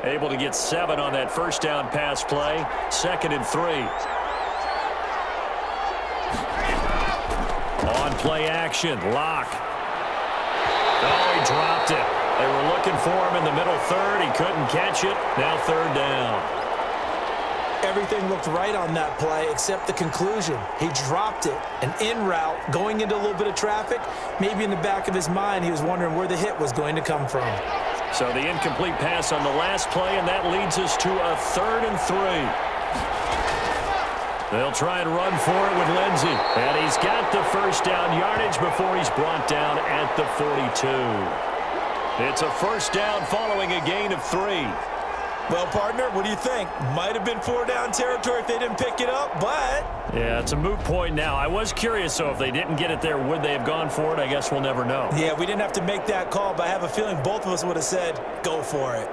Able to get 7 on that first down pass play. 2nd and 3. On play action, Lock. Oh, he dropped it. They were looking for him in the middle third. He couldn't catch it. Now 3rd down. Everything looked right on that play except the conclusion. He dropped it. An in route, going into a little bit of traffic. Maybe in the back of his mind, he was wondering where the hit was going to come from. So the incomplete pass on the last play, and that leads us to a 3rd and 3. They'll try and run for it with Lindsey. And he's got the first down yardage before he's brought down at the 42. It's a first down following a gain of 3. Well, partner, what do you think? Might have been 4-down territory if they didn't pick it up, but... Yeah, it's a moot point now. I was curious, so if they didn't get it there, would they have gone for it? I guess we'll never know. Yeah, we didn't have to make that call, but I have a feeling both of us would have said, go for it.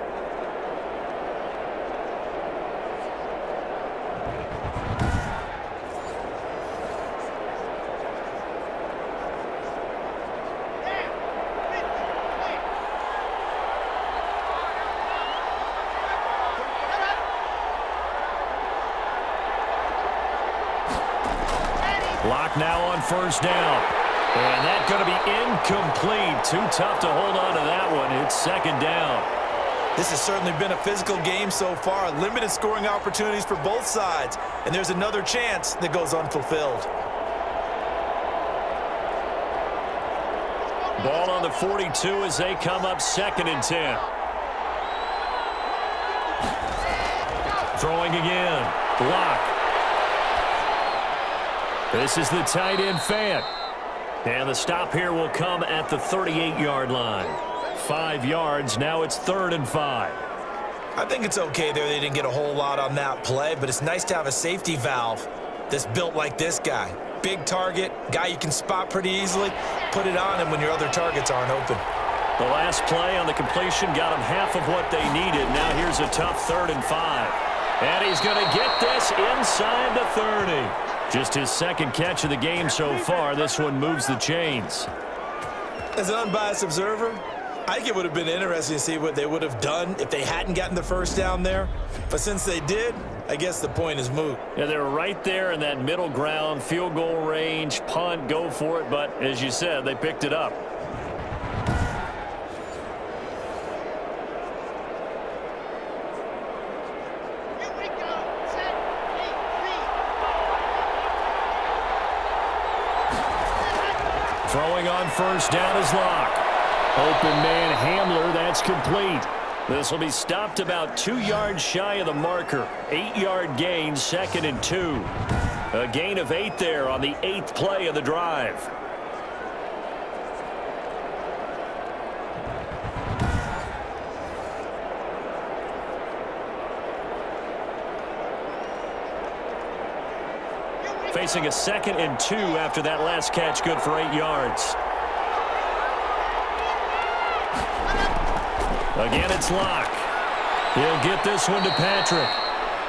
Glock now on first down. And that's going to be incomplete. Too tough to hold on to that one. It's second down. This has certainly been a physical game so far. Limited scoring opportunities for both sides. And there's another chance that goes unfulfilled. Ball on the 42 as they come up 2nd and 10. Throwing again. Glock. This is the tight end Fant. And the stop here will come at the 38-yard line. 5 yards. Now it's 3rd and 5. I think it's okay there. They didn't get a whole lot on that play, but it's nice to have a safety valve that's built like this guy. Big target, guy you can spot pretty easily. Put it on him when your other targets aren't open. The last play on the completion got him half of what they needed. Now here's a tough 3rd and 5. And he's going to get this inside the 30. Just his 2nd catch of the game so far. This one moves the chains. As an unbiased observer, I think it would have been interesting to see what they would have done if they hadn't gotten the first down there. But since they did, I guess the point is moot. Yeah, they were right there in that middle ground, field goal range, punt, go for it. But as you said, they picked it up. Throwing on first down is Locke. Open man Hamler, that's complete. This will be stopped about 2 yards shy of the marker. 8-yard gain, 2nd and 2. A gain of 8 there on the 8th play of the drive. Facing a 2nd and 2 after that last catch, good for 8 yards. Again, it's Locke. He'll get this one to Patrick.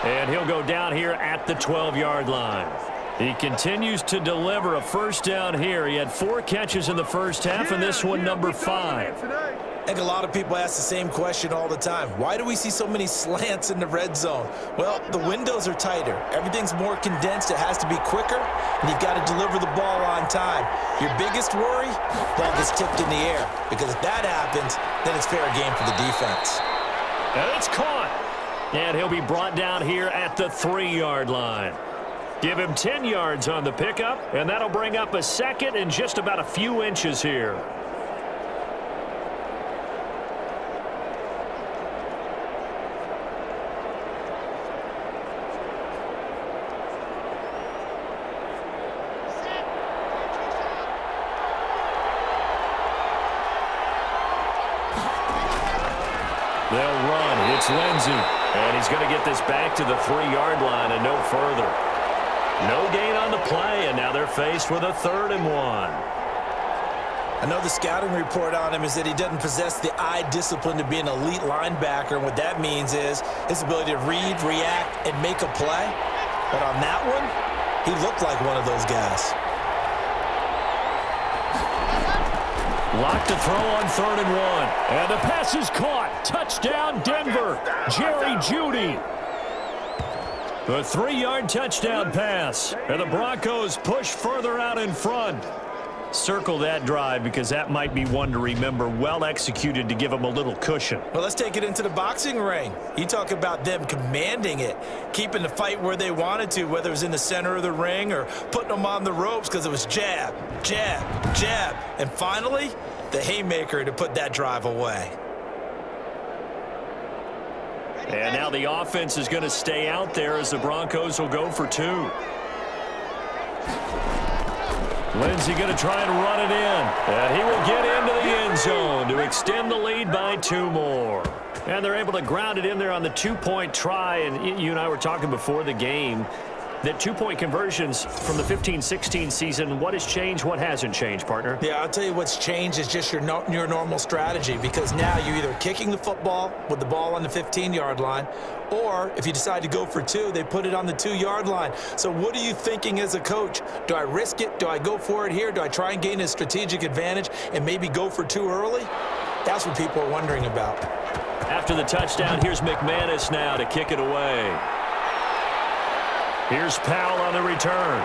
And he'll go down here at the 12-yard line. He continues to deliver a first down here. He had 4 catches in the first half, and this one number 5. I think a lot of people ask the same question all the time. Why do we see so many slants in the red zone? Well, the windows are tighter. Everything's more condensed. It has to be quicker, and you've got to deliver the ball on time. Your biggest worry? Ball gets tipped in the air, because if that happens, then it's fair game for the defense. And it's caught. And he'll be brought down here at the 3-yard line. Give him 10 yards on the pickup, and that'll bring up a 2nd and just about a few inches here. They'll run. It's Lindsey. And he's going to get this back to the 3-yard line and no further. No gain on the play, and now they're faced with a 3rd and 1. I know the scouting report on him is that he doesn't possess the eye discipline to be an elite linebacker. And what that means is his ability to read, react, and make a play. But on that one, he looked like one of those guys. Locked to throw on 3rd and 1. And the pass is caught. Touchdown, Denver. Jerry Jeudy. The 3-yard touchdown pass. And the Broncos push further out in front. Circle that drive because that might be one to remember. Well executed to give them a little cushion. Well, let's take it into the boxing ring. You talk about them commanding it, keeping the fight where they wanted to, whether it was in the center of the ring or putting them on the ropes because it was jab, jab, jab. And finally, the haymaker to put that drive away. And now the offense is going to stay out there as the Broncos will go for 2. Lindsey going to try and run it in. And he will get into the end zone to extend the lead by 2 more. And they're able to ground it in there on the 2-point try. And you and I were talking before the game that 2-point conversions from the 15-16 season, what has changed, what hasn't changed, partner? Yeah, I'll tell you what's changed is just your normal strategy, because now you're either kicking the football with the ball on the 15-yard line, or if you decide to go for 2, they put it on the 2-yard line. So what are you thinking as a coach? Do I risk it? Do I go for it here? Do I try and gain a strategic advantage and maybe go for 2 early? That's what people are wondering about. After the touchdown, here's McManus now to kick it away. Here's Powell on the return.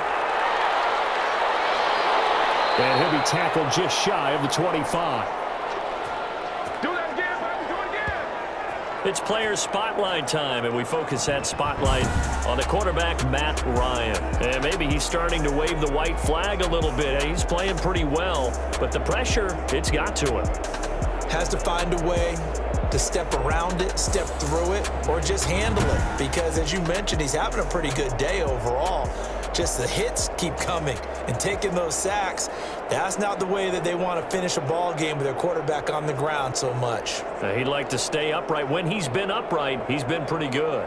And he'll be tackled just shy of the 25. Do that again, baby. Do it again. It's player spotlight time, and we focus that spotlight on the quarterback, Matt Ryan. And maybe he's starting to wave the white flag a little bit. He's playing pretty well, but the pressure, it's got to him. Has to find a way to step around it, step through it, or just handle it. Because as you mentioned, he's having a pretty good day overall. Just the hits keep coming and taking those sacks. That's not the way that they want to finish a ball game with their quarterback on the ground so much. He'd like to stay upright. When he's been upright, he's been pretty good.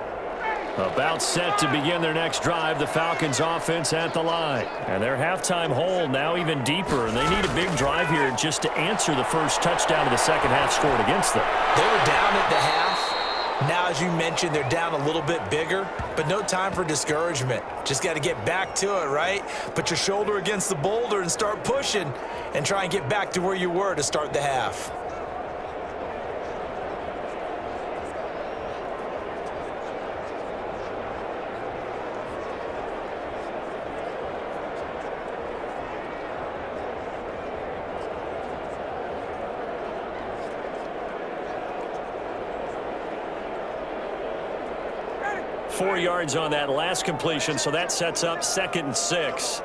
About set to begin their next drive, the Falcons offense at the line. And their halftime hole now even deeper, and they need a big drive here just to answer the first touchdown of the second half scored against them. They were down at the half. Now, as you mentioned, they're down a little bit bigger, but no time for discouragement. Just got to get back to it, right? Put your shoulder against the boulder and start pushing and try and get back to where you were to start the half. Four yards on that last completion, so that sets up 2nd and 6.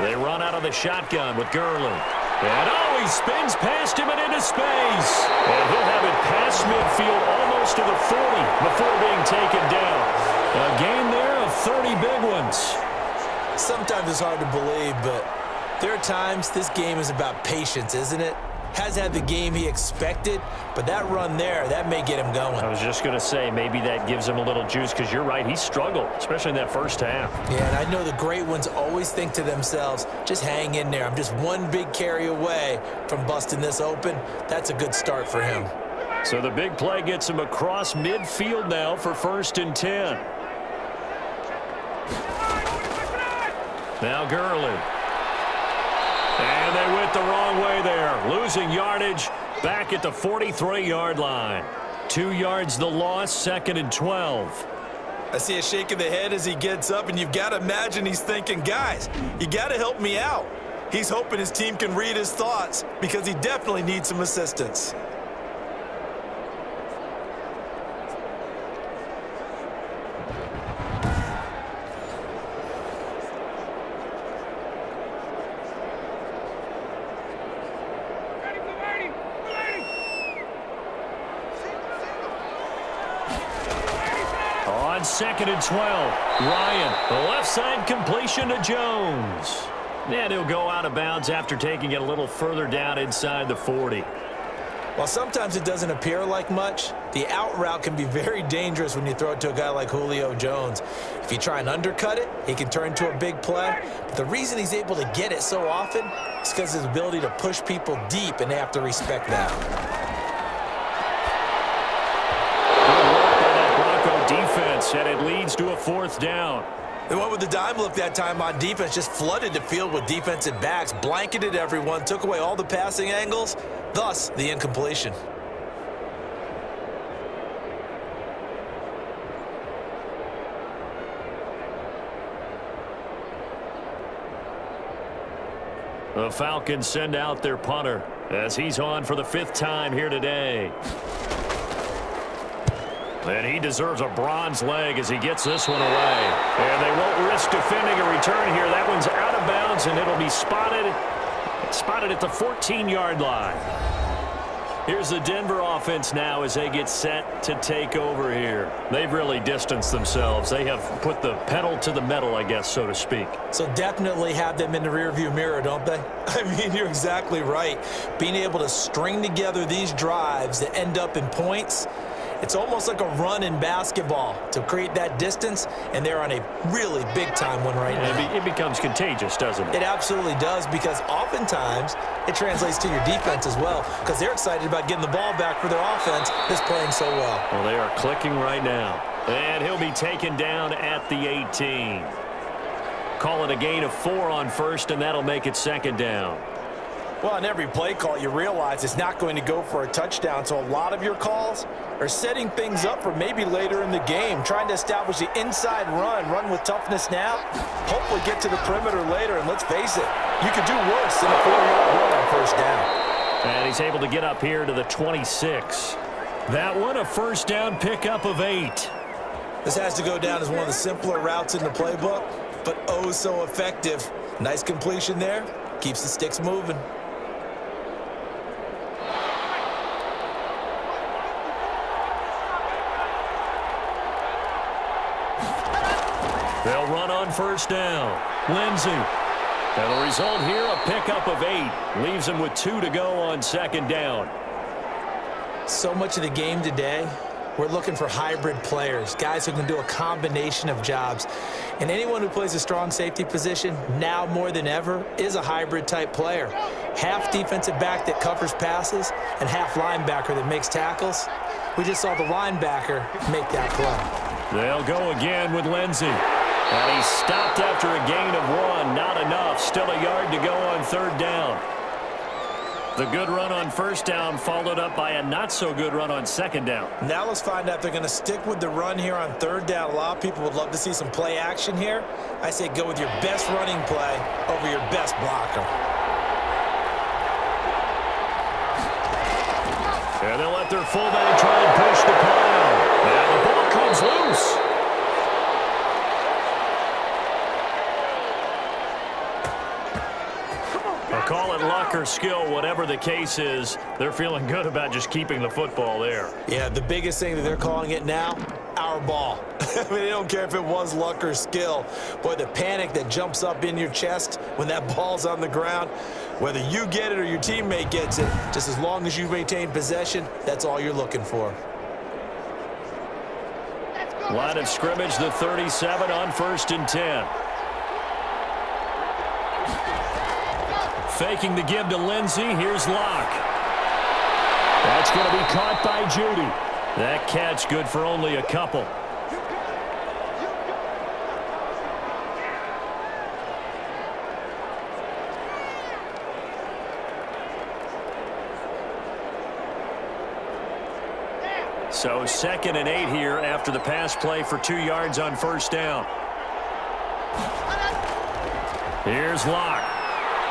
They run out of the shotgun with Gurley. And he spins past him and into space. And he'll have it past midfield almost to the 40 before being taken down. A gain there of 30 big ones. Sometimes it's hard to believe, but there are times this game is about patience, isn't it? Has had the game he expected, but that run there, that may get him going. I was just going to say, maybe that gives him a little juice, because you're right, he struggled, especially in that first half. Yeah, and I know the great ones always think to themselves, just hang in there. I'm just one big carry away from busting this open. That's a good start for him. So the big play gets him across midfield now for 1st and 10. Now Gurley. And they went the wrong way there. Losing yardage back at the 43-yard line. 2 yards the loss, 2nd and 12. I see a shake of the head as he gets up, and you've got to imagine he's thinking, guys, you got to help me out. He's hoping his team can read his thoughts, because he definitely needs some assistance. On 2nd and 12, Ryan, the left side completion to Jones. And he'll go out of bounds after taking it a little further down inside the 40. While sometimes it doesn't appear like much, the out route can be very dangerous when you throw it to a guy like Julio Jones. If you try and undercut it, he can turn into a big play. But the reason he's able to get it so often is because of his ability to push people deep, and they have to respect that. Defense, and it leads to a 4th down. They went with the dime look that time on defense, just flooded the field with defensive backs, blanketed everyone, took away all the passing angles, thus the incompletion. The Falcons send out their punter as he's on for the 5th time here today. And he deserves a bronze leg as he gets this one away. And they won't risk defending a return here. That one's out of bounds, and it'll be spotted at the 14-yard line. Here's the Denver offense now as they get set to take over here. They've really distanced themselves. They have put the pedal to the metal, I guess, so to speak. So definitely have them in the rearview mirror, don't they? I mean, you're exactly right. Being able to string together these drives that end up in points, it's almost like a run in basketball to create that distance, and they're on a really big-time one right now. It becomes contagious, doesn't it? It absolutely does, because oftentimes it translates to your defense as well, because they're excited about getting the ball back for their offense that's playing so well. Well, they are clicking right now. And he'll be taken down at the 18. Call it a gain of 4 on first, and that'll make it second down. Well, on every play call, you realize it's not going to go for a touchdown, so a lot of your calls are setting things up for maybe later in the game, trying to establish the inside run with toughness now, hopefully get to the perimeter later, and let's face it, you could do worse than a 4-yard run on first down. And he's able to get up here to the 26. That one, a first down pickup of 8. This has to go down as one of the simpler routes in the playbook, but oh so effective. Nice completion there, keeps the sticks moving. They'll run on first down. Lindsey. And the result here, a pickup of 8. Leaves him with 2 to go on second down. So much of the game today, we're looking for hybrid players, guys who can do a combination of jobs. And anyone who plays a strong safety position, now more than ever, is a hybrid type player. Half defensive back that covers passes and half linebacker that makes tackles. We just saw the linebacker make that play. They'll go again with Lindsey. And he stopped after a gain of 1. Not enough. Still a yard to go on third down. The good run on first down followed up by a not-so-good run on second down. Now let's find out if they're going to stick with the run here on third down. A lot of people would love to see some play action here. I say go with your best running play over your best blocker. And they'll let their fullback try and push the pile. Now the ball comes loose. Call it luck or skill, whatever the case is, they're feeling good about just keeping the football there. Yeah, the biggest thing that they're calling it now, our ball. I mean, they don't care if it was luck or skill. Boy, the panic that jumps up in your chest when that ball's on the ground, whether you get it or your teammate gets it, just as long as you maintain possession, that's all you're looking for. Line of scrimmage, the 37 on first and 10. Faking the give to Lindsey. Here's Locke. That's going to be caught by Judy. That catch good for only a couple. So 2nd and 8 here after the pass play for 2 yards on first down. Here's Locke.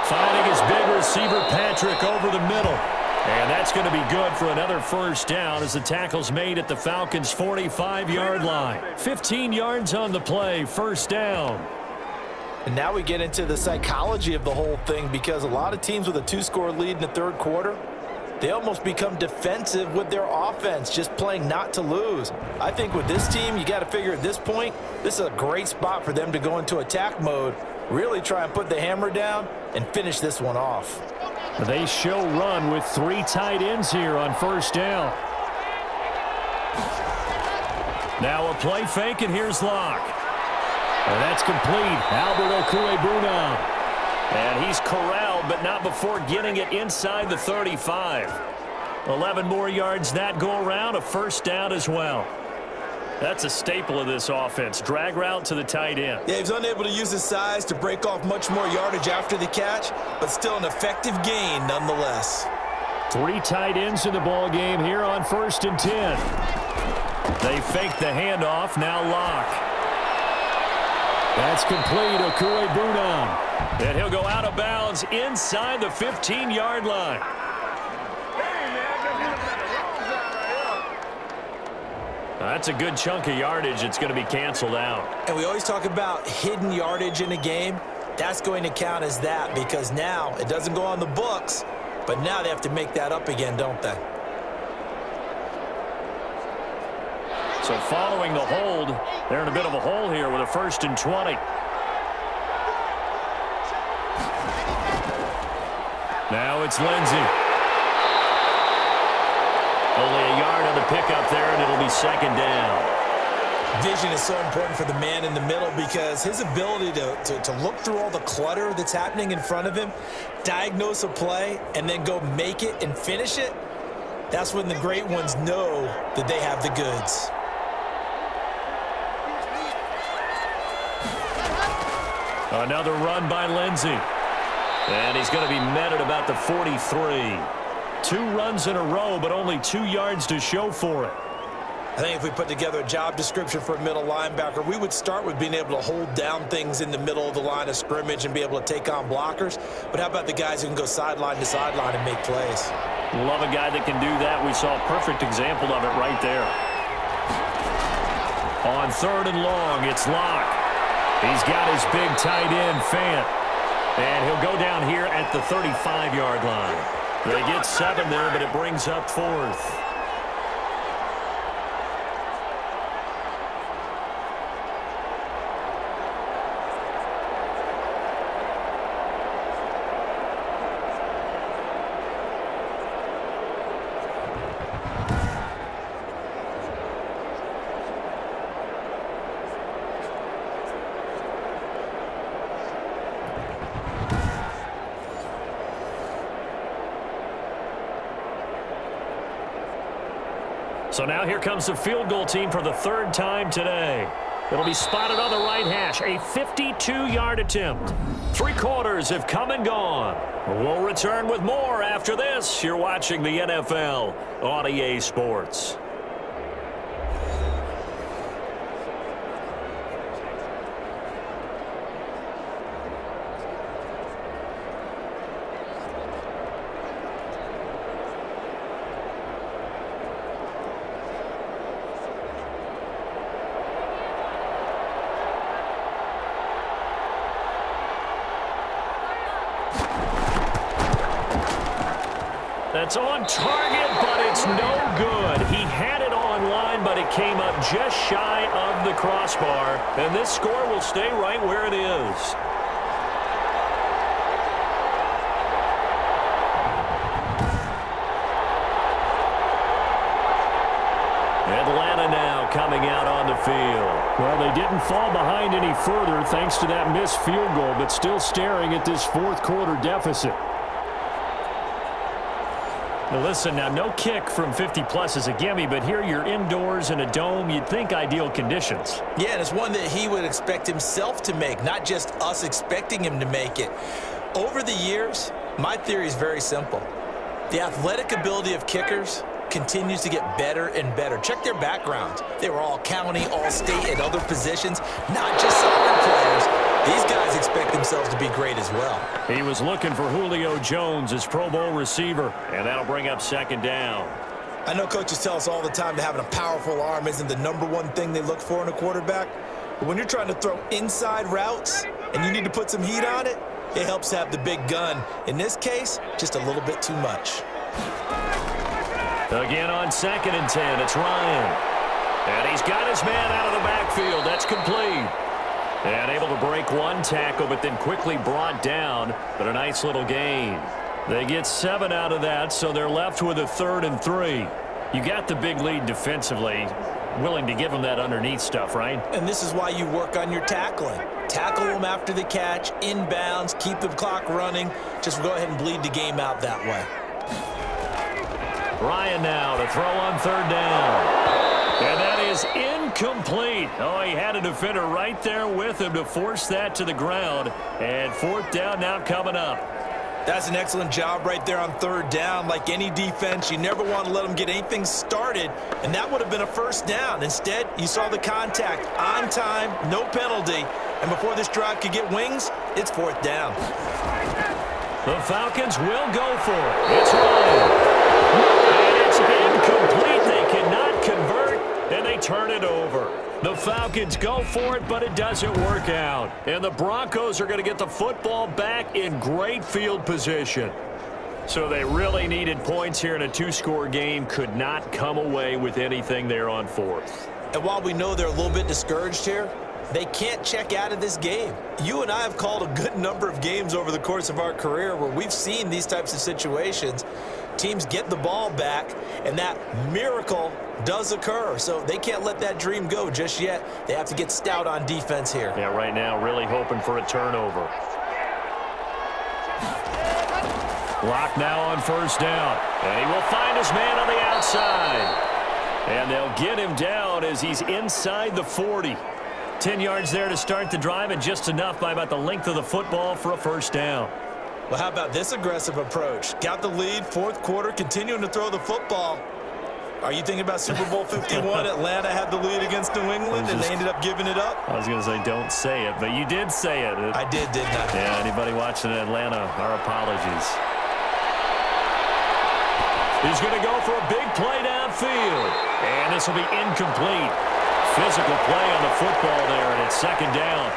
Finding his big receiver, Patrick, over the middle. And that's going to be good for another first down as the tackle's made at the Falcons' 45-yard line. 15 yards on the play, first down. And now we get into the psychology of the whole thing, because a lot of teams with a 2-score lead in the third quarter, they almost become defensive with their offense, just playing not to lose. I think with this team, you got to figure at this point, this is a great spot for them to go into attack mode, really try and put the hammer down and finish this one off. They show run with 3 tight ends here on first down. Now a play fake, and here's Locke. And that's complete. Albert Okwuegbunam. And he's corralled, but not before getting it inside the 35. 11 more yards that go around, a first down as well. That's a staple of this offense. Drag route to the tight end. Yeah, he's unable to use his size to break off much more yardage after the catch, but still an effective gain nonetheless. 3 tight ends in the ball game here on first and 10. They fake the handoff. Now Locke. That's complete. Okwuegbunam. And he'll go out of bounds inside the 15-yard line. That's a good chunk of yardage. It's going to be canceled out. And we always talk about hidden yardage in a game. That's going to count as that, because now it doesn't go on the books, but now they have to make that up again, don't they? So following the hold, they're in a bit of a hole here with a 1st and 20. Now it's Lindsey. Only a yard on the pickup there, and it'll be 2nd down. Vision is so important for the man in the middle because his ability to look through all the clutter that's happening in front of him, diagnose a play, and then go make it and finish it, that's when the great ones know that they have the goods. Another run by Lindsey. And he's going to be met at about the 43. 2 runs in a row, but only 2 yards to show for it. I think if we put together a job description for a middle linebacker, we would start with being able to hold down things in the middle of the line of scrimmage and be able to take on blockers. But how about the guys who can go sideline to sideline and make plays? Love a guy that can do that. We saw a perfect example of it right there. On 3rd and long, it's Locke. He's got his big tight end, Fant. And he'll go down here at the 35-yard line. They get 7 there, but it brings up 4th. So now here comes the field goal team for the 3rd time today. It'll be spotted on the right hash, a 52-yard attempt. 3 quarters have come and gone. We'll return with more after this. You're watching the NFL on EA Sports. That's on target, but it's no good. He had it on line, but it came up just shy of the crossbar. And this score will stay right where it is. Atlanta now coming out on the field. Well, they didn't fall behind any further thanks to that missed field goal, but still staring at this 4th quarter deficit. Now listen, now no kick from 50-plus is a gimme, but here you're indoors in a dome. You'd think ideal conditions. Yeah, and it's one that he would expect himself to make, not just us expecting him to make it. Over the years, my theory is very simple. The athletic ability of kickers continues to get better and better. Check their backgrounds. They were all county, all state, and other positions, not just soccer players. These guys expect themselves to be great as well. He was looking for Julio Jones, his Pro Bowl receiver, and that'll bring up 2nd down. I know coaches tell us all the time that having a powerful arm isn't the #1 thing they look for in a quarterback. But when you're trying to throw inside routes and you need to put some heat on it, it helps have the big gun. In this case, just a little bit too much. Again on 2nd and 10, it's Ryan. And he's got his man out of the backfield. That's complete. And able to break 1 tackle, but then quickly brought down. But a nice little gain. They get 7 out of that, so they're left with a 3rd and 3. You got the big lead defensively. Willing to give them that underneath stuff, right? And this is why you work on your tackling. Tackle them after the catch, inbounds, keep the clock running. Just go ahead and bleed the game out that way. Ryan now to throw on 3rd down. And that is incomplete. Oh, he had a defender right there with him to force that to the ground. And 4th down now coming up. That's an excellent job right there on 3rd down. Like any defense, you never want to let them get anything started, and that would have been a 1st down. Instead, you saw the contact on time, no penalty, and before this drive could get wings, it's 4th down. The Falcons will go for it. It's Ryan. And it's incomplete. They cannot convert, and they turn it over. The Falcons go for it, but it doesn't work out. And the Broncos are going to get the football back in great field position. So they really needed points here in a 2-score game. Could not come away with anything there on 4th. And while we know they're a little bit discouraged here, they can't check out of this game. You and I have called a good number of games over the course of our career where we've seen these types of situations. Teams get the ball back, and that miracle does occur. So they can't let that dream go just yet. They have to get stout on defense here. Yeah, right now really hoping for a turnover. Glock now on first down. And he will find his man on the outside. And they'll get him down as he's inside the 40. 10 yards there to start the drive, and just enough by about the length of the football for a first down. Well, how about this aggressive approach? Got the lead, fourth quarter, continuing to throw the football. Are you thinking about Super Bowl 51? Atlanta had the lead against New England, and they ended up giving it up? I was going to say don't say it, but you did say it. I did, didn't I? Yeah, anybody watching in Atlanta, our apologies. He's going to go for a big play downfield, and this will be incomplete. Physical play on the football there, and it's second down.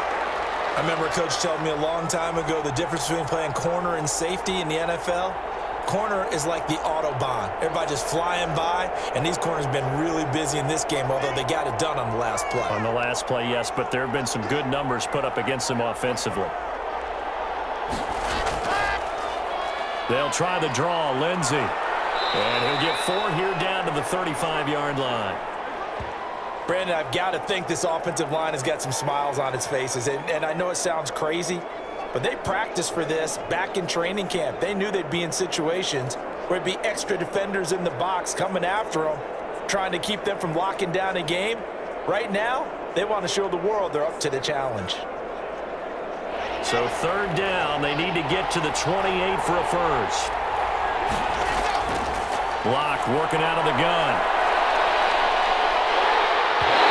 I remember a coach telling me a long time ago the difference between playing corner and safety in the NFL. Corner is like the Autobahn. Everybody just flying by, and these corners have been really busy in this game, although they got it done on the last play. On the last play, yes, but there have been some good numbers put up against them offensively. They'll try the draw, Lindsey. And he'll get 4 here down to the 35-yard line. Brandon, I've got to think this offensive line has got some smiles on its faces. And I know it sounds crazy, but they practiced for this back in training camp. They knew they'd be in situations where it'd be extra defenders in the box coming after them, trying to keep them from locking down a game. Right now, they want to show the world they're up to the challenge. So third down, they need to get to the 28 for a first. Glock working out of the gun.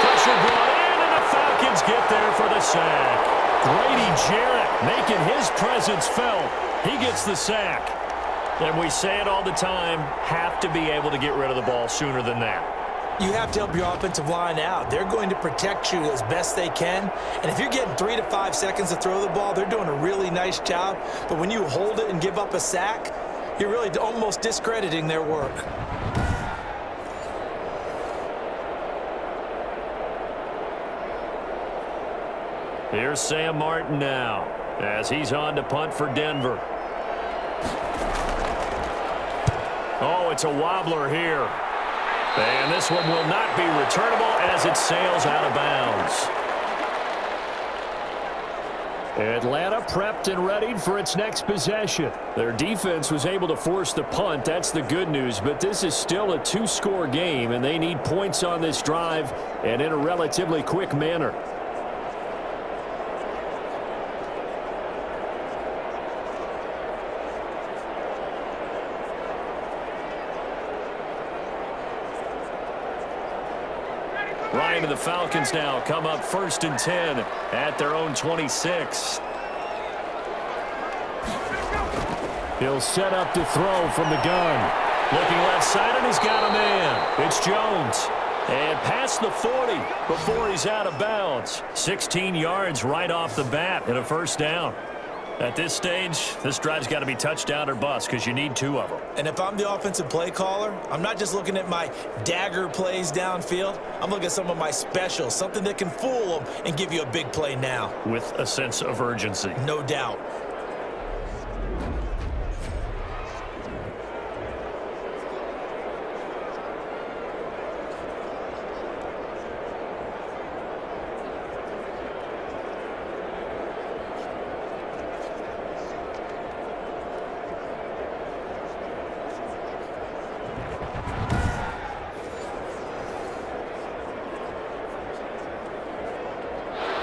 Pressure brought in, and the Falcons get there for the sack. Grady Jarrett making his presence felt. He gets the sack. And we say it all the time, have to be able to get rid of the ball sooner than that. You have to help your offensive line out. They're going to protect you as best they can. And if you're getting 3 to 5 seconds to throw the ball, they're doing a really nice job. But when you hold it and give up a sack, you're really almost discrediting their work. Here's Sam Martin now as he's on to punt for Denver. Oh, it's a wobbler here. And this one will not be returnable as it sails out of bounds. Atlanta prepped and readied for its next possession. Their defense was able to force the punt. That's the good news. But this is still a 2-score game, and they need points on this drive and in a relatively quick manner. Ryan and the Falcons now come up 1st and 10 at their own 26. He'll set up to throw from the gun. Looking left side, and he's got a man. It's Jones. And past the 40 before he's out of bounds. 16 yards right off the bat and a first down. At this stage, this drive's got to be touchdown or bust because you need 2 of them. And if I'm the offensive play caller, I'm not just looking at my dagger plays downfield. I'm looking at some of my specials, something that can fool them and give you a big play now. With a sense of urgency. No doubt.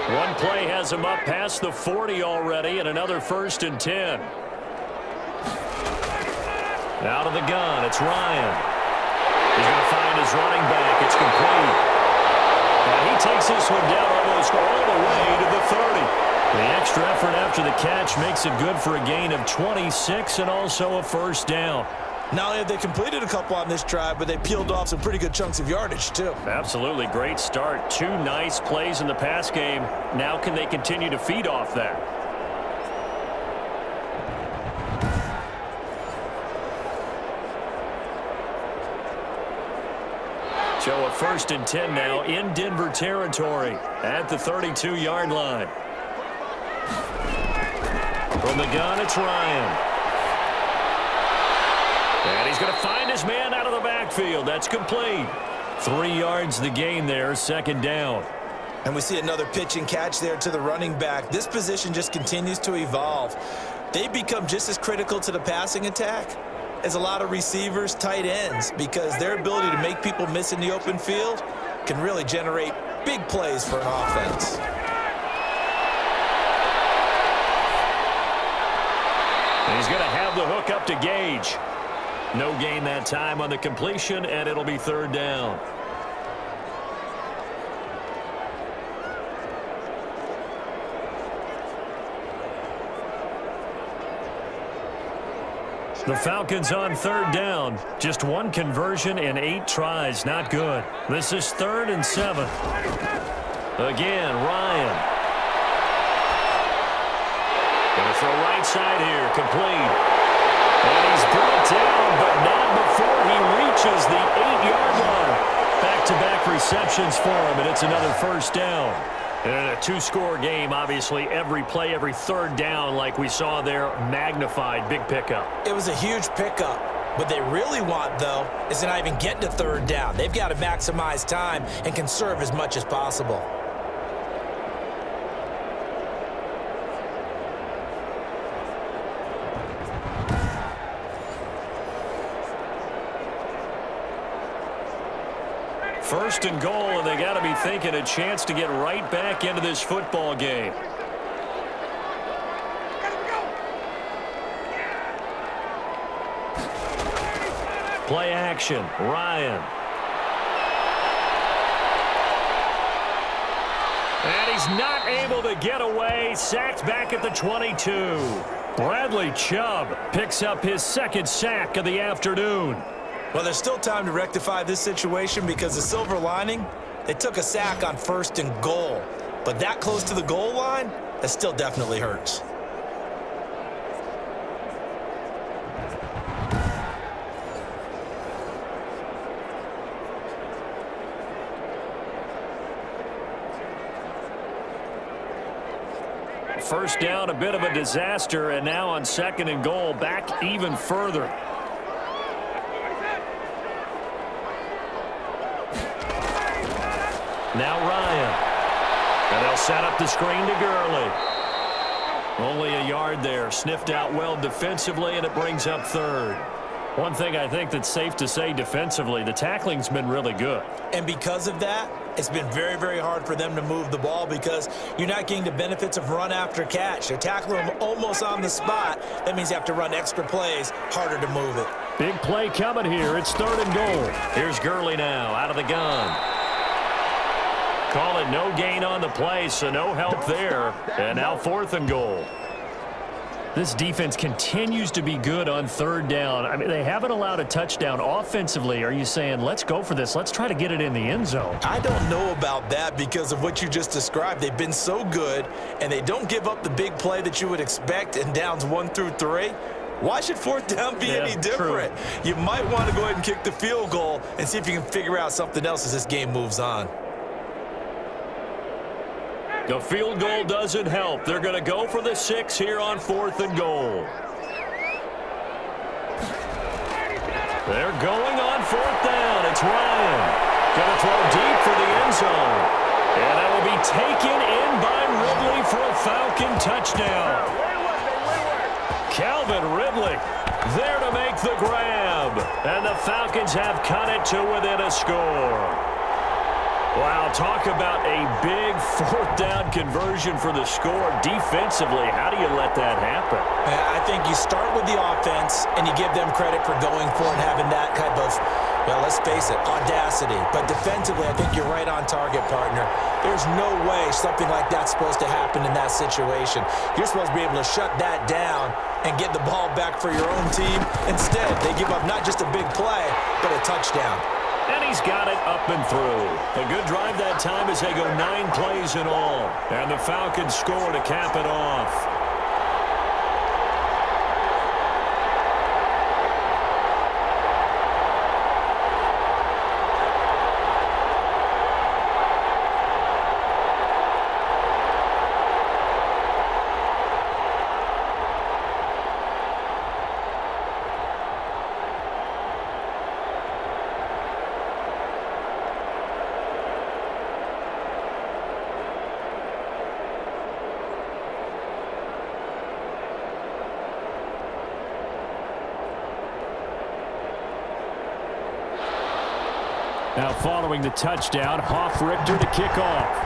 One play has him up past the 40 already, and another 1st and 10. Out of the gun, it's Ryan. He's going to find his running back. It's complete. And he takes this one down almost all the way to the 30. The extra effort after the catch makes it good for a gain of 26 and also a first down. Not only have they completed a couple on this drive, but they peeled off some pretty good chunks of yardage, too. Absolutely. Great start. 2 nice plays in the pass game. Now can they continue to feed off that? So a 1st and 10 now in Denver territory at the 32-yard line. From the gun, it's Ryan. And he's going to find his man out of the backfield. That's complete. 3 yards the gain there, 2nd down. And we see another pitch and catch there to the running back. This position just continues to evolve. They become just as critical to the passing attack as a lot of receivers, tight ends, because their ability to make people miss in the open field can really generate big plays for an offense. And he's going to have the hook up to Gage. No gain that time on the completion, and it'll be 3rd down. The Falcons on 3rd down. Just 1 conversion in 8 tries. Not good. This is 3rd and 7. Again, Ryan. Going to throw right side here. Complete. And he's brought down, but not before he reaches the 8-yard line. Back-to-back receptions for him, and it's another 1st down. And a 2-score game, obviously, every play, every 3rd down, like we saw there, magnified, big pickup. It was a huge pickup. What they really want, though, is to not even get to 3rd down. They've got to maximize time and conserve as much as possible. First and goal, and they got to be thinking a chance to get right back into this football game. Play action, Ryan. And he's not able to get away. Sacked back at the 22. Bradley Chubb picks up his 2nd sack of the afternoon. Well, there's still time to rectify this situation because the silver lining, they took a sack on 1st and goal. But that close to the goal line, that still definitely hurts. First down, a bit of a disaster, and now on 2nd and goal, back even further. Now Ryan. And they'll set up the screen to Gurley. Only a yard there. Sniffed out well defensively, and it brings up 3rd. One thing I think that's safe to say defensively, the tackling's been really good. And because of that, it's been very, very hard for them to move the ball because you're not getting the benefits of run after catch. They're tackling them almost on the spot. That means you have to run extra plays, harder to move it. Big play coming here. It's 3rd and goal. Here's Gurley now out of the gun. Call it no gain on the play, so no help there. And now 4th and goal. This defense continues to be good on 3rd down. I mean, they haven't allowed a touchdown offensively. Are you saying, let's go for this? Let's try to get it in the end zone. I don't know about that because of what you just described. They've been so good, and they don't give up the big play that you would expect in downs 1 through 3. Why should 4th down be any different? True. You might want to go ahead and kick the field goal and see if you can figure out something else as this game moves on. The field goal doesn't help. They're going to go for the 6 here on 4th and goal. They're going on 4th down. It's Ryan. Going to throw deep for the end zone. And that will be taken in by Ridley for a Falcon touchdown. Calvin Ridley there to make the grab. And the Falcons have cut it to within a score. Wow, talk about a big 4th down conversion for the score. Defensively, how do you let that happen? I think you start with the offense, and you give them credit for going for it and having that type of, well, let's face it, audacity. But defensively, I think you're right on target, partner. There's no way something like that's supposed to happen in that situation. You're supposed to be able to shut that down and get the ball back for your own team. Instead, they give up not just a big play, but a touchdown. And he's got it up and through. A good drive that time as they go 9 plays in all. And the Falcons score to cap it off. Now following the touchdown, Hoff-Richter to kick off.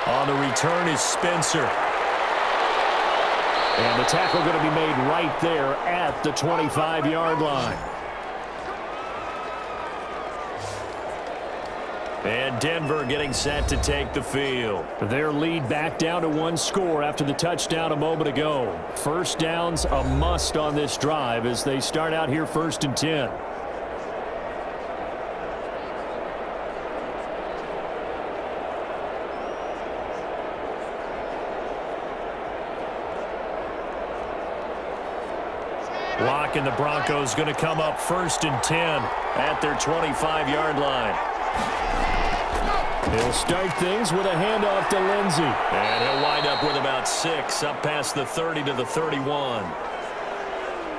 On the return is Spencer. And the tackle going to be made right there at the 25-yard line. And Denver getting set to take the field. Their lead back down to 1 score after the touchdown a moment ago. First down's a must on this drive as they start out here 1st and 10. Glock and the Broncos going to come up 1st and 10 at their 25-yard line. He'll start things with a handoff to Lindsey. And he'll wind up with about 6 up past the 30 to the 31.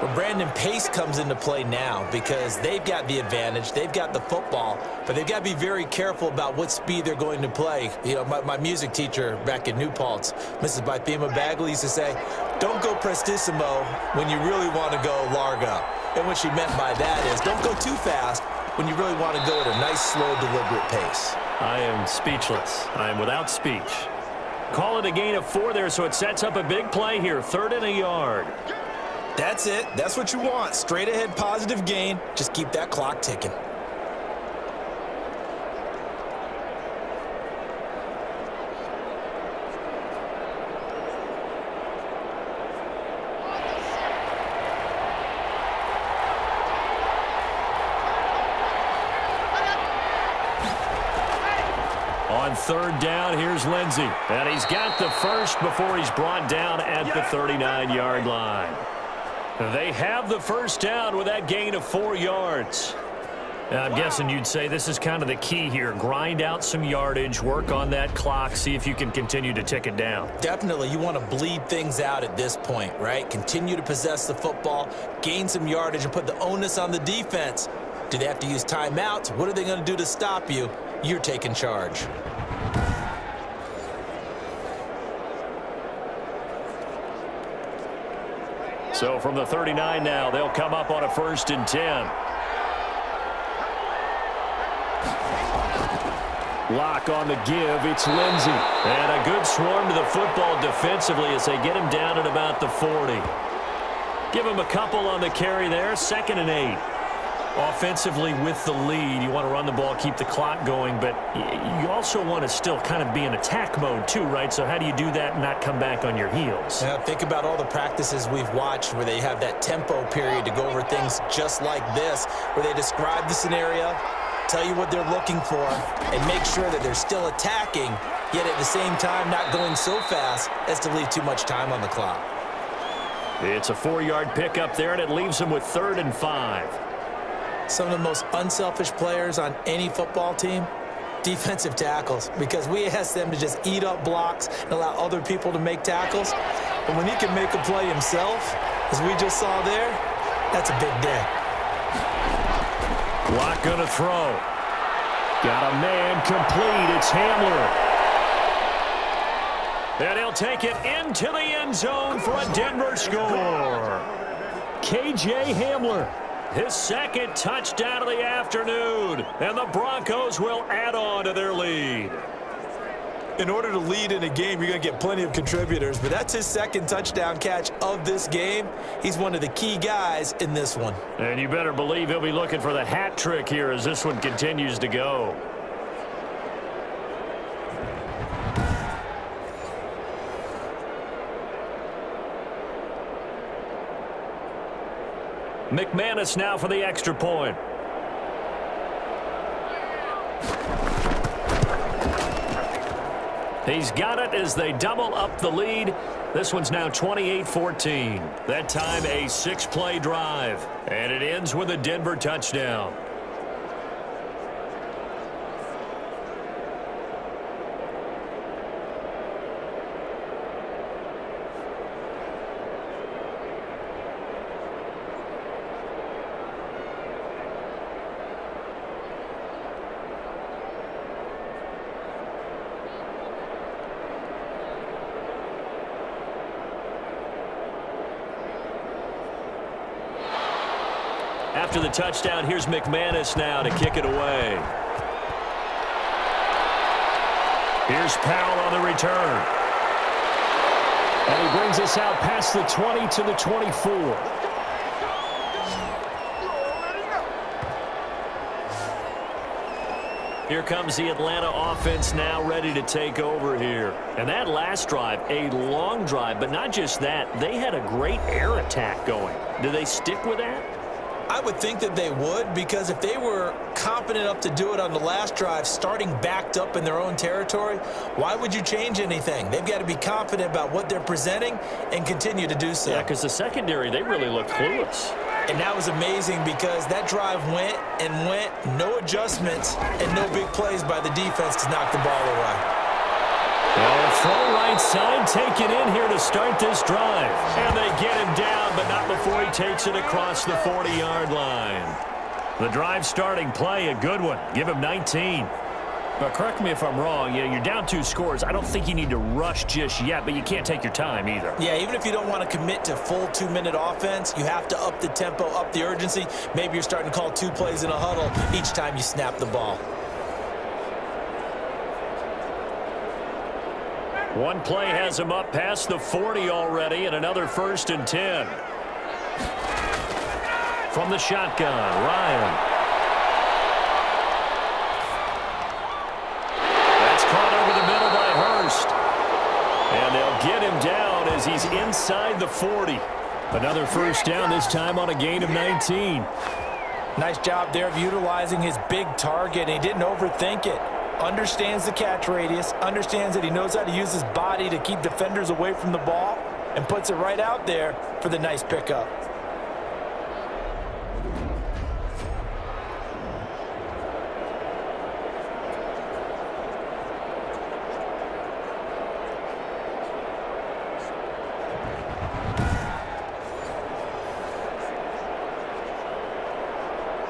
Well, Brandon, pace comes into play now because they've got the advantage. They've got the football, but they've got to be very careful about what speed they're going to play. You know, my music teacher back in New Paltz, Mrs. Bythema Bagley, used to say, don't go prestissimo when you really want to go largo. And what she meant by that is don't go too fast when you really want to go at a nice, slow, deliberate pace. I am speechless. I am without speech. Call it a gain of 4 there, so it sets up a big play here. 3rd and a yard. That's it. That's what you want. Straight ahead, positive gain. Just keep that clock ticking. On 3rd down, here's Lindsey. And he's got the first before he's brought down at the 39-yard line. They have the first down with that gain of 4 yards. Now, I'm guessing you'd say this is kind of the key here. Grind out some yardage, work on that clock, see if you can continue to tick it down. Definitely. You want to bleed things out at this point, right? Continue to possess the football, gain some yardage, and put the onus on the defense. Do they have to use timeouts? What are they going to do to stop you? You're taking charge. So from the 39 now, they'll come up on a 1st and 10. Lock on the give. It's Lindsey. And a good swarm to the football defensively as they get him down at about the 40. Give him a couple on the carry there. 2nd and 8. Offensively with the lead, you want to run the ball, keep the clock going, but you also want to still kind of be in attack mode too, right? So how do you do that and not come back on your heels? Now, think about all the practices we've watched where they have that tempo period to go over things just like this, where they describe the scenario, tell you what they're looking for, and make sure that they're still attacking, yet at the same time not going so fast as to leave too much time on the clock. It's a 4-yard pickup there, and it leaves them with 3rd and 5. Some of the most unselfish players on any football team, defensive tackles, because we ask them to just eat up blocks and allow other people to make tackles. But when he can make a play himself, as we just saw there, that's a big day. Glock gonna throw. Got a man complete. It's Hamler. And he'll take it into the end zone for a Denver score. KJ Hamler. His 2nd touchdown of the afternoon, and the Broncos will add on to their lead. In order to lead in a game, you're going to get plenty of contributors, but that's his 2nd touchdown catch of this game. He's one of the key guys in this one. And you better believe he'll be looking for the hat trick here as this one continues to go. McManus now for the extra point. He's got it as they double up the lead. This one's now 28-14. That time a 6-play drive. And it ends with a Denver touchdown. After the touchdown, here's McManus now to kick it away. Here's Powell on the return. And he brings us out past the 20 to the 24. Here comes the Atlanta offense now ready to take over here. And that last drive, a long drive, but not just that. They had a great air attack going. Do they stick with that? I would think that they would, because if they were confident enough to do it on the last drive, starting backed up in their own territory, why would you change anything? They've got to be confident about what they're presenting and continue to do so. Yeah, because the secondary, they really look clueless. And that was amazing because that drive went and went, no adjustments, and no big plays by the defense to knock the ball away. Well, throw right side taken in here to start this drive. And they get him down, but not before he takes it across the 40-yard line. The drive starting play, a good one. Give him 19. But correct me if I'm wrong, you're down 2 scores. I don't think you need to rush just yet, but you can't take your time either. Yeah, even if you don't want to commit to full 2-minute offense, you have to up the tempo, up the urgency. Maybe you're starting to call 2 plays in a huddle each time you snap the ball. One play has him up past the 40 already, and another 1st and 10. From the shotgun, Ryan. Caught over the middle by Hurst. And they'll get him down as he's inside the 40. Another 1st down, this time on a gain of 19. Nice job there of utilizing his big target. He didn't overthink it. Understands the catch radius, understands that he knows how to use his body to keep defenders away from the ball, and puts it right out there for the nice pickup.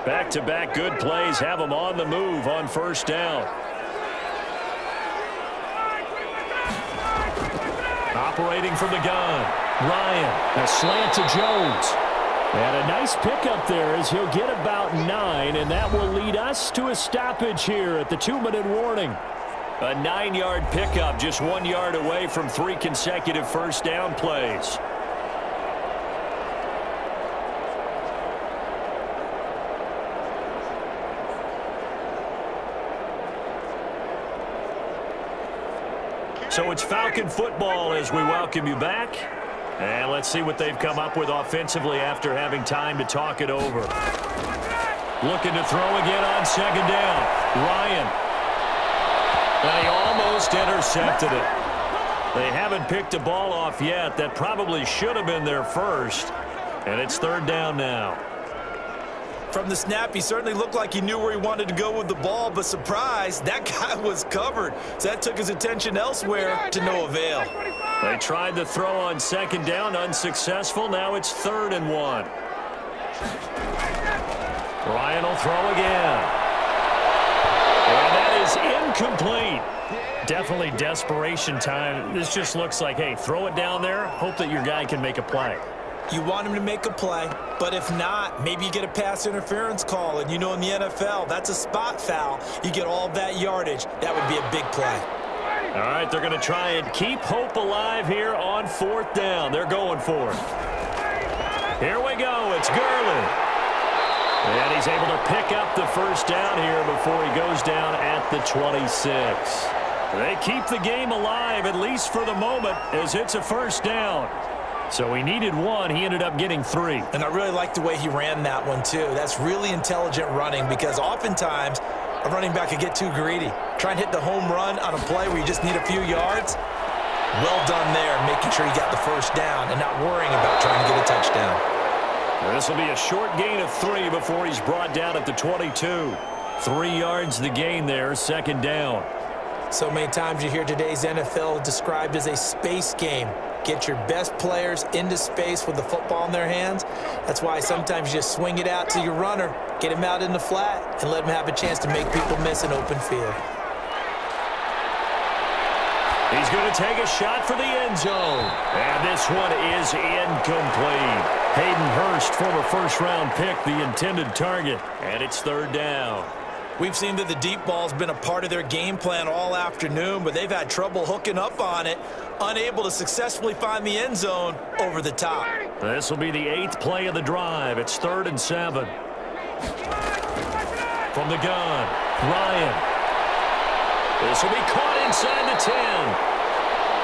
Back-to-back good plays have them on the move on 1st down. Operating from the gun, Ryan, a slant to Jones. And a nice pickup there as he'll get about 9, and that will lead us to a stoppage here at the 2-minute warning. A 9-yard pickup, just 1 yard away from 3 consecutive 1st down plays. So it's Falcon football as we welcome you back. And let's see what they've come up with offensively after having time to talk it over. Looking to throw again on 2nd down. Ryan. And he almost intercepted it. They haven't picked a ball off yet. That probably should have been their first. And it's 3rd down now. From the snap, he certainly looked like he knew where he wanted to go with the ball, but surprise, that guy was covered. So that took his attention elsewhere to no avail. They tried the throw on 2nd down, unsuccessful. Now it's 3rd and 1. Ryan will throw again. And that is incomplete. Definitely desperation time. This just looks like, hey, throw it down there, hope that your guy can make a play. You want him to make a play, but if not, maybe you get a pass interference call, and you know in the NFL, that's a spot foul. You get all that yardage. That would be a big play. All right, they're going to try and keep hope alive here on 4th down. They're going for it. Here we go. It's Gurley. And he's able to pick up the 1st down here before he goes down at the 26. They keep the game alive, at least for the moment, as it's a 1st down. So he needed 1. He ended up getting 3. And I really like the way he ran that one, too. That's really intelligent running, because oftentimes a running back could get too greedy. Try and hit the home run on a play where you just need a few yards. Well done there, making sure you got the 1st down and not worrying about trying to get a touchdown. This will be a short gain of 3 before he's brought down at the 22. 3 yards the gain there, 2nd down. So many times you hear today's NFL described as a space game. Get your best players into space with the football in their hands. That's why sometimes you just swing it out to your runner, get him out in the flat, and let him have a chance to make people miss an open field. He's going to take a shot for the end zone. And this one is incomplete. Hayden Hurst, former first-round pick, the intended target. And it's third down. We've seen that the deep ball's been a part of their game plan all afternoon, but they've had trouble hooking up on it, unable to successfully find the end zone over the top. This will be the 8th play of the drive. It's 3rd and 7. From the gun, Ryan. This will be caught inside the 10.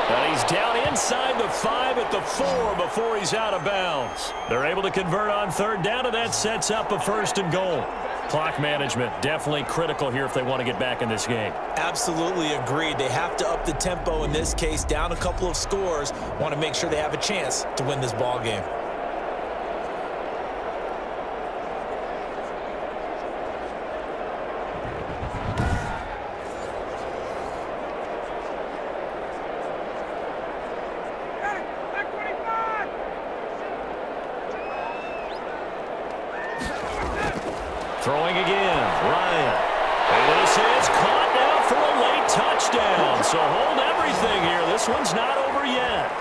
And he's down inside the 5 at the 4 before he's out of bounds. They're able to convert on third down, and that sets up a 1st and goal. Clock management definitely critical here if they want to get back in this game. Absolutely agreed. They have to up the tempo in this case, down a couple of scores. Want to make sure they have a chance to win this ball game. Throwing again, Ryan. And this is caught now for a late touchdown. So hold everything here. This one's not over yet.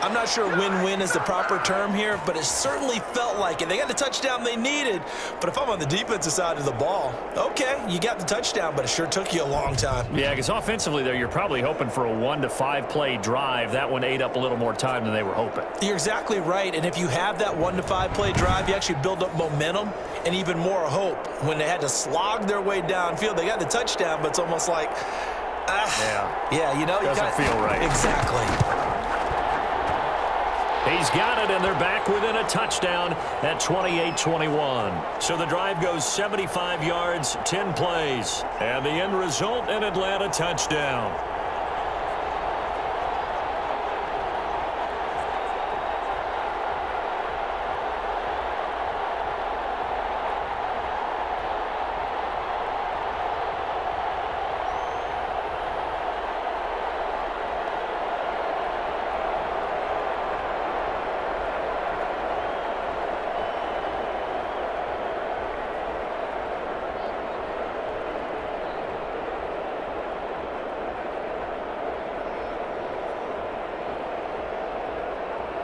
I'm not sure win-win is the proper term here, but it certainly felt like it. They got the touchdown they needed, but if I'm on the defensive side of the ball, okay, you got the touchdown, but it sure took you a long time. Yeah, because offensively, though, you're probably hoping for a 1 to 5 play drive. That one ate up a little more time than they were hoping. You're exactly right, and if you have that 1 to 5 play drive, you actually build up momentum and even more hope. When they had to slog their way downfield, they got the touchdown, but it's almost like, yeah, you know, doesn't feel right. Exactly. He's got it, and they're back within a touchdown at 28-21. So the drive goes 75 yards, 10 plays, and the end result, an Atlanta touchdown.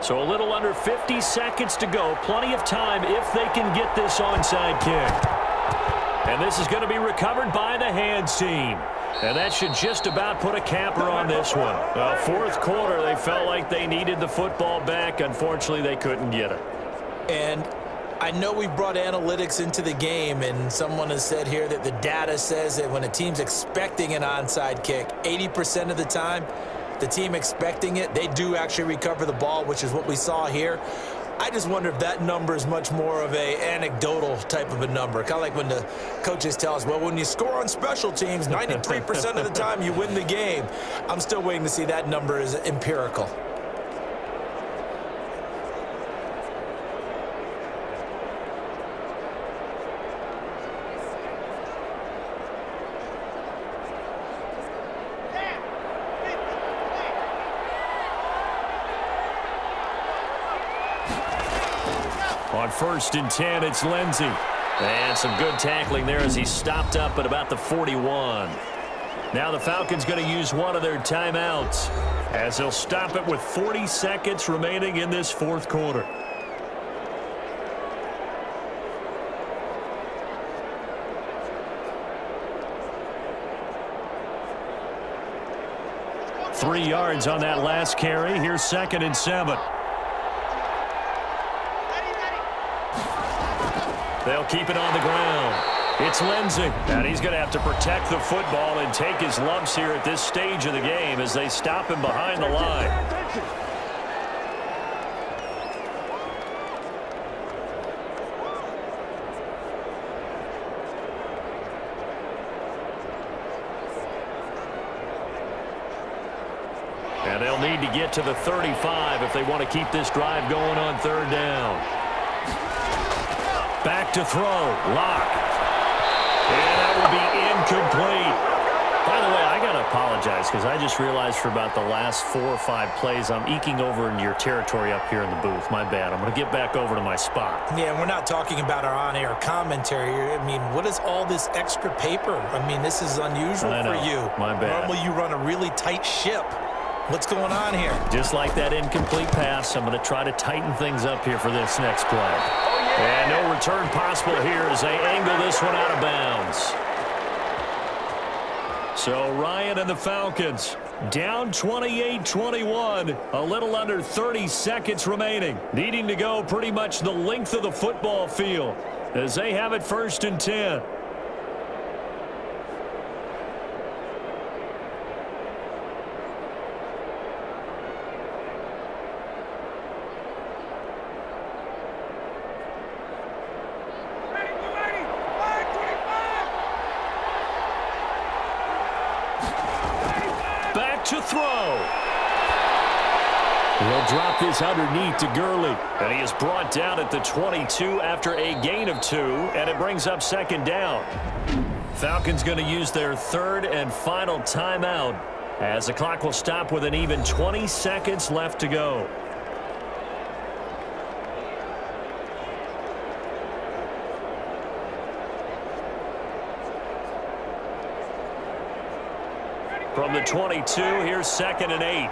So a little under 50 seconds to go. Plenty of time if they can get this onside kick. And this is going to be recovered by the hands team. And that should just about put a capper on this one. Fourth quarter, they felt like they needed the football back. Unfortunately, they couldn't get it. And I know we brought analytics into the game, and someone has said here that the data says that when a team's expecting an onside kick, 80% of the time, the team expecting it, they do actually recover the ball, which is what we saw here. I just wonder if that number is much more of a anecdotal type of a number. Kind of like when the coaches tell us, well, when you score on special teams, 93% of the time you win the game. I'm still waiting to see that number is empirical. On 1st and 10, it's Lindsey. And some good tackling there as he stopped up at about the 41. Now the Falcons going to use one of their timeouts as they'll stop it with 40 seconds remaining in this fourth quarter. Three yards on that last carry. Here's 2nd and 7. They'll keep it on the ground. It's Lindsey, and he's going to have to protect the football and take his lumps here at this stage of the game as they stop him behind the line. And they'll need to get to the 35 if they want to keep this drive going on 3rd down. Back to throw. Lock. And that will be incomplete. By the way, I got to apologize because I just realized for about the last 4 or 5 plays, I'm eking over into your territory up here in the booth. My bad. I'm going to get back over to my spot. Yeah, we're not talking about our on-air commentary here. I mean, what is all this extra paper? I mean, this is unusual for you. My bad. Normally you run a really tight ship. What's going on here? Just like that incomplete pass, I'm going to try to tighten things up here for this next play. And no return possible here as they angle this one out of bounds. So Ryan and the Falcons down 28-21, a little under 30 seconds remaining, needing to go pretty much the length of the football field as they have it 1st and 10. To throw. He'll drop this underneath to Gurley. And he is brought down at the 22 after a gain of 2, and it brings up 2nd down. Falcons going to use their 3rd and final timeout as the clock will stop with an even 20 seconds left to go. From the 22, here's 2nd and 8.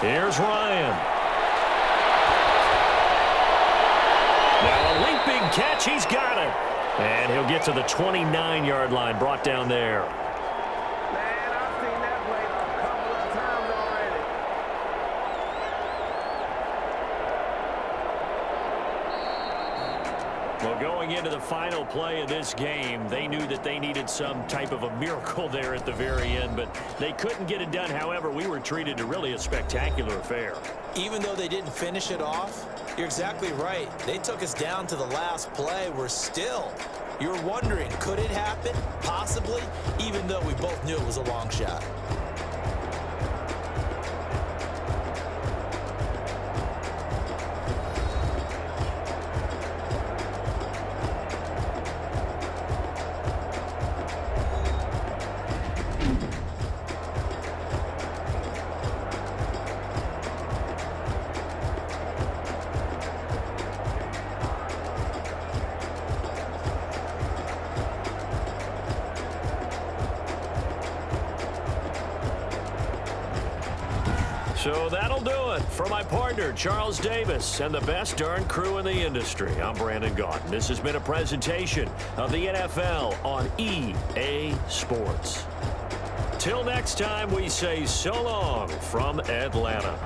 Here's Ryan. Now a leaping catch, he's got it. And he'll get to the 29-yard line, brought down there. Man, I've seen that play a couple of times already. Well, going into the final play of this game, they knew that they needed some type of a miracle there at the very end, but they couldn't get it done. However, we were treated to really a spectacular affair. Even though they didn't finish it off, you're exactly right. They took us down to the last play. You're wondering, could it happen? Possibly, even though we both knew it was a long shot. So that'll do it for my partner, Charles Davis, and the best darn crew in the industry. I'm Brandon Gaudin. This has been a presentation of the NFL on EA Sports. Till next time, we say so long from Atlanta.